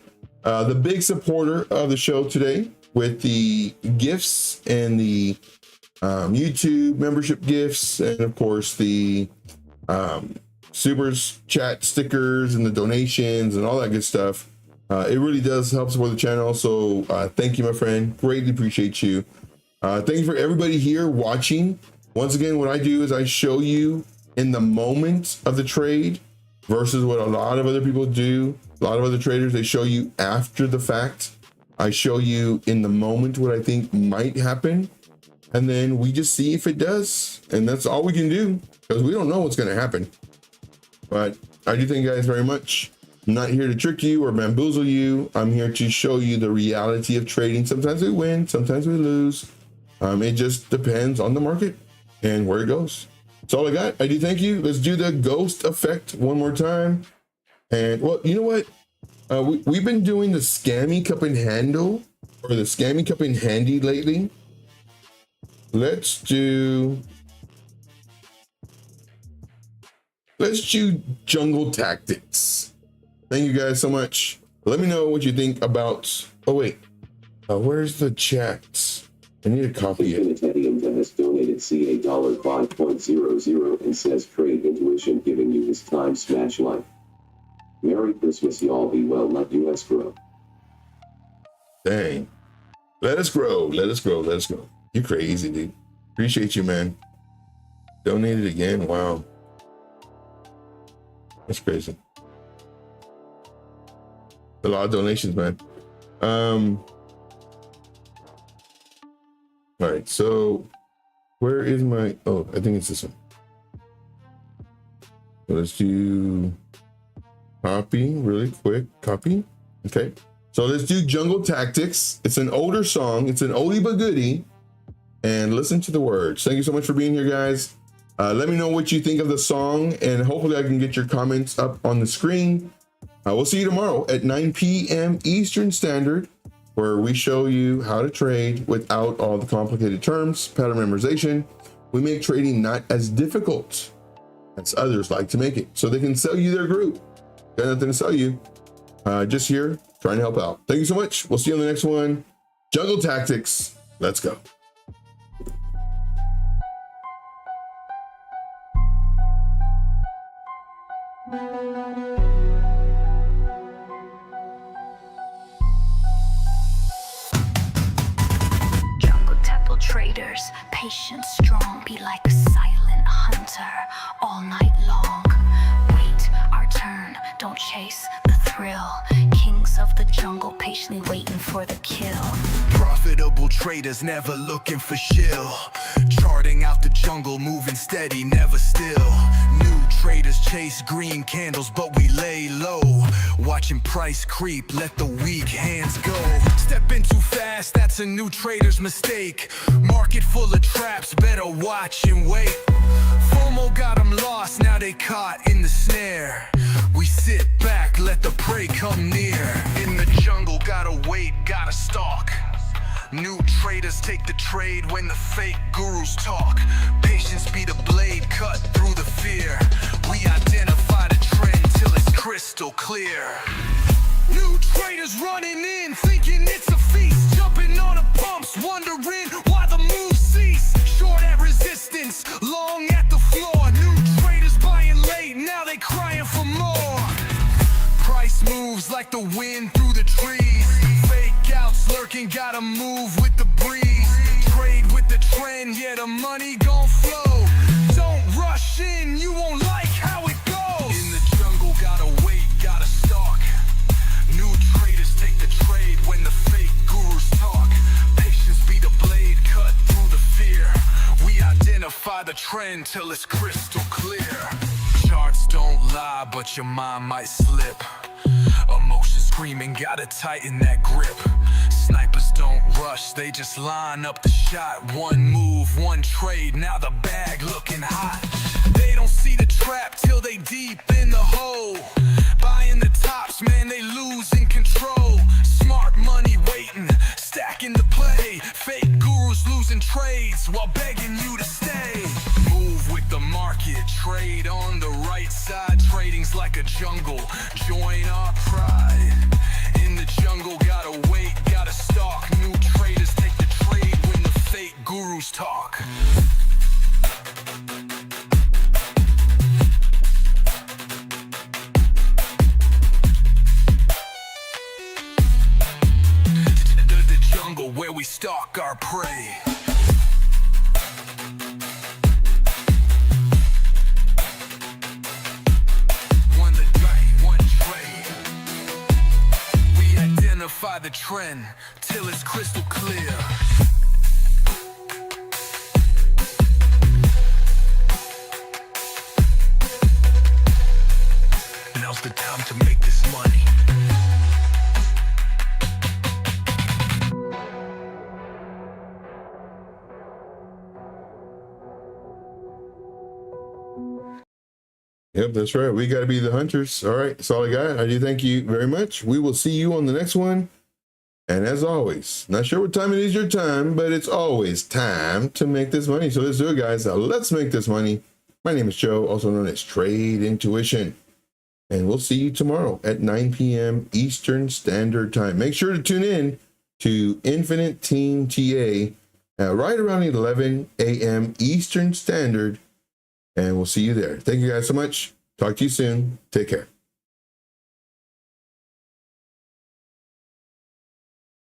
the big supporter of the show today with the gifts and the YouTube membership gifts, and of course the Supers chat stickers and the donations and all that good stuff. It really does help support the channel. So thank you, my friend. Greatly appreciate you. Thank you for everybody here watching. Once again, what I do is I show you in the moment of the trade versus what a lot of other people do. A lot of other traders, they show you after the fact. I show you in the moment what I think might happen. And then we just see if it does. And that's all we can do because we don't know what's going to happen. But I do thank you guys very much. I'm not here to trick you or bamboozle you. I'm here to show you the reality of trading. Sometimes we win, sometimes we lose. It just depends on the market and where it goes. That's all I got. I do thank you. Let's do the ghost effect one more time. And well, you know what? We've been doing the scammy cup and handle or the scammy cup and handy lately. Let's do jungle tactics. Thank you guys so much. Let me know what you think about. Oh wait, where's the chat? I need to copy it. Infinitarium has donated CA $5.00 and says trade intuition giving you his time smash life. Merry Christmas, y'all. Be well, let US grow. Dang. Let us grow. Let us grow. Let us grow. You crazy, dude. Appreciate you, man. Donated again. Wow. That's crazy. A lot of donations, man. All right, so where is my, oh, I think it's this one. So let's do copy really quick, copy. Okay, so let's do Jungle Tactics. It's an older song. It's an oldie but goodie. And listen to the words. Thank you so much for being here, guys. Let me know what you think of the song, and hopefully I can get your comments up on the screen. We'll see you tomorrow at 9 p.m. Eastern Standard, where we show you how to trade without all the complicated terms, pattern memorization. We make trading not as difficult. as others like to make it, so they can sell you their group. Got nothing to sell you. Just here trying to help out. Thank you so much. We'll see you on the next one. Jungle Tactics. Let's go. Jungle temple traders, patient, strong, be like a silent hunter all night long. Wait our turn, don't chase the thrill. Kings of the jungle, patiently waiting for the kill. Profitable traders never looking for shill. Charting out the jungle, moving steady, never still. New traders chase green candles, but we lay low. Watching price creep, let the weak hands go. Step in too fast, that's a new trader's mistake. Market full of traps, better watch and wait. FOMO got them lost, now they caught in the snare. We sit back, let the prey come near. In the jungle, gotta wait, gotta stalk. New traders take the trade when the fake gurus talk. Patience be the blade cut through the fear. We identify the trend till it's crystal clear. New traders running in, thinking it's a feast. Jumping on the pumps, wondering why the moves cease. Short at resistance, long at the floor. New traders buying late, now they crying for more. Price moves like the wind through the trees. Fake outs lurking, gotta move with the breeze. Trade with the trend, yeah, the money gon' flow. Don't rush in, you won't like how it goes. In the jungle, gotta wait, gotta stalk. New traders take the trade when the fake gurus talk. Patience be the blade cut through the fear. We identify the trend till it's crystal clear. Charts don't lie, but your mind might slip. Emotion screaming, gotta tighten that grip. Snipers don't rush, they just line up the shot. One move, one trade, now the bag looking hot. They don't see the trap till they deep in the hole. Buying the tops, man, they losing control. Smart money waiting, stacking the play. Fake gurus losing trades while begging you to stay. Move with the market, trade on the right side. Trading's like a jungle, join our pride. In the jungle, gotta wait, gotta stalk. New traders take the trade when the fake gurus talk. The jungle where we stalk our prey. Identify the trend till it's crystal clear. Now's the time to make this money. Yep, that's right. We got to be the hunters. All right, that's all I got. I do thank you very much. We will see you on the next one. And as always, not sure what time it is your time, but it's always time to make this money. So let's do it, guys. Let's make this money. My name is Joe, also known as Trade Intuition. And we'll see you tomorrow at 9 p.m. Eastern Standard Time. Make sure to tune in to Infinite Team TA right around 11 a.m. Eastern Standard. And we'll see you there. Thank you guys so much. Talk to you soon. Take care.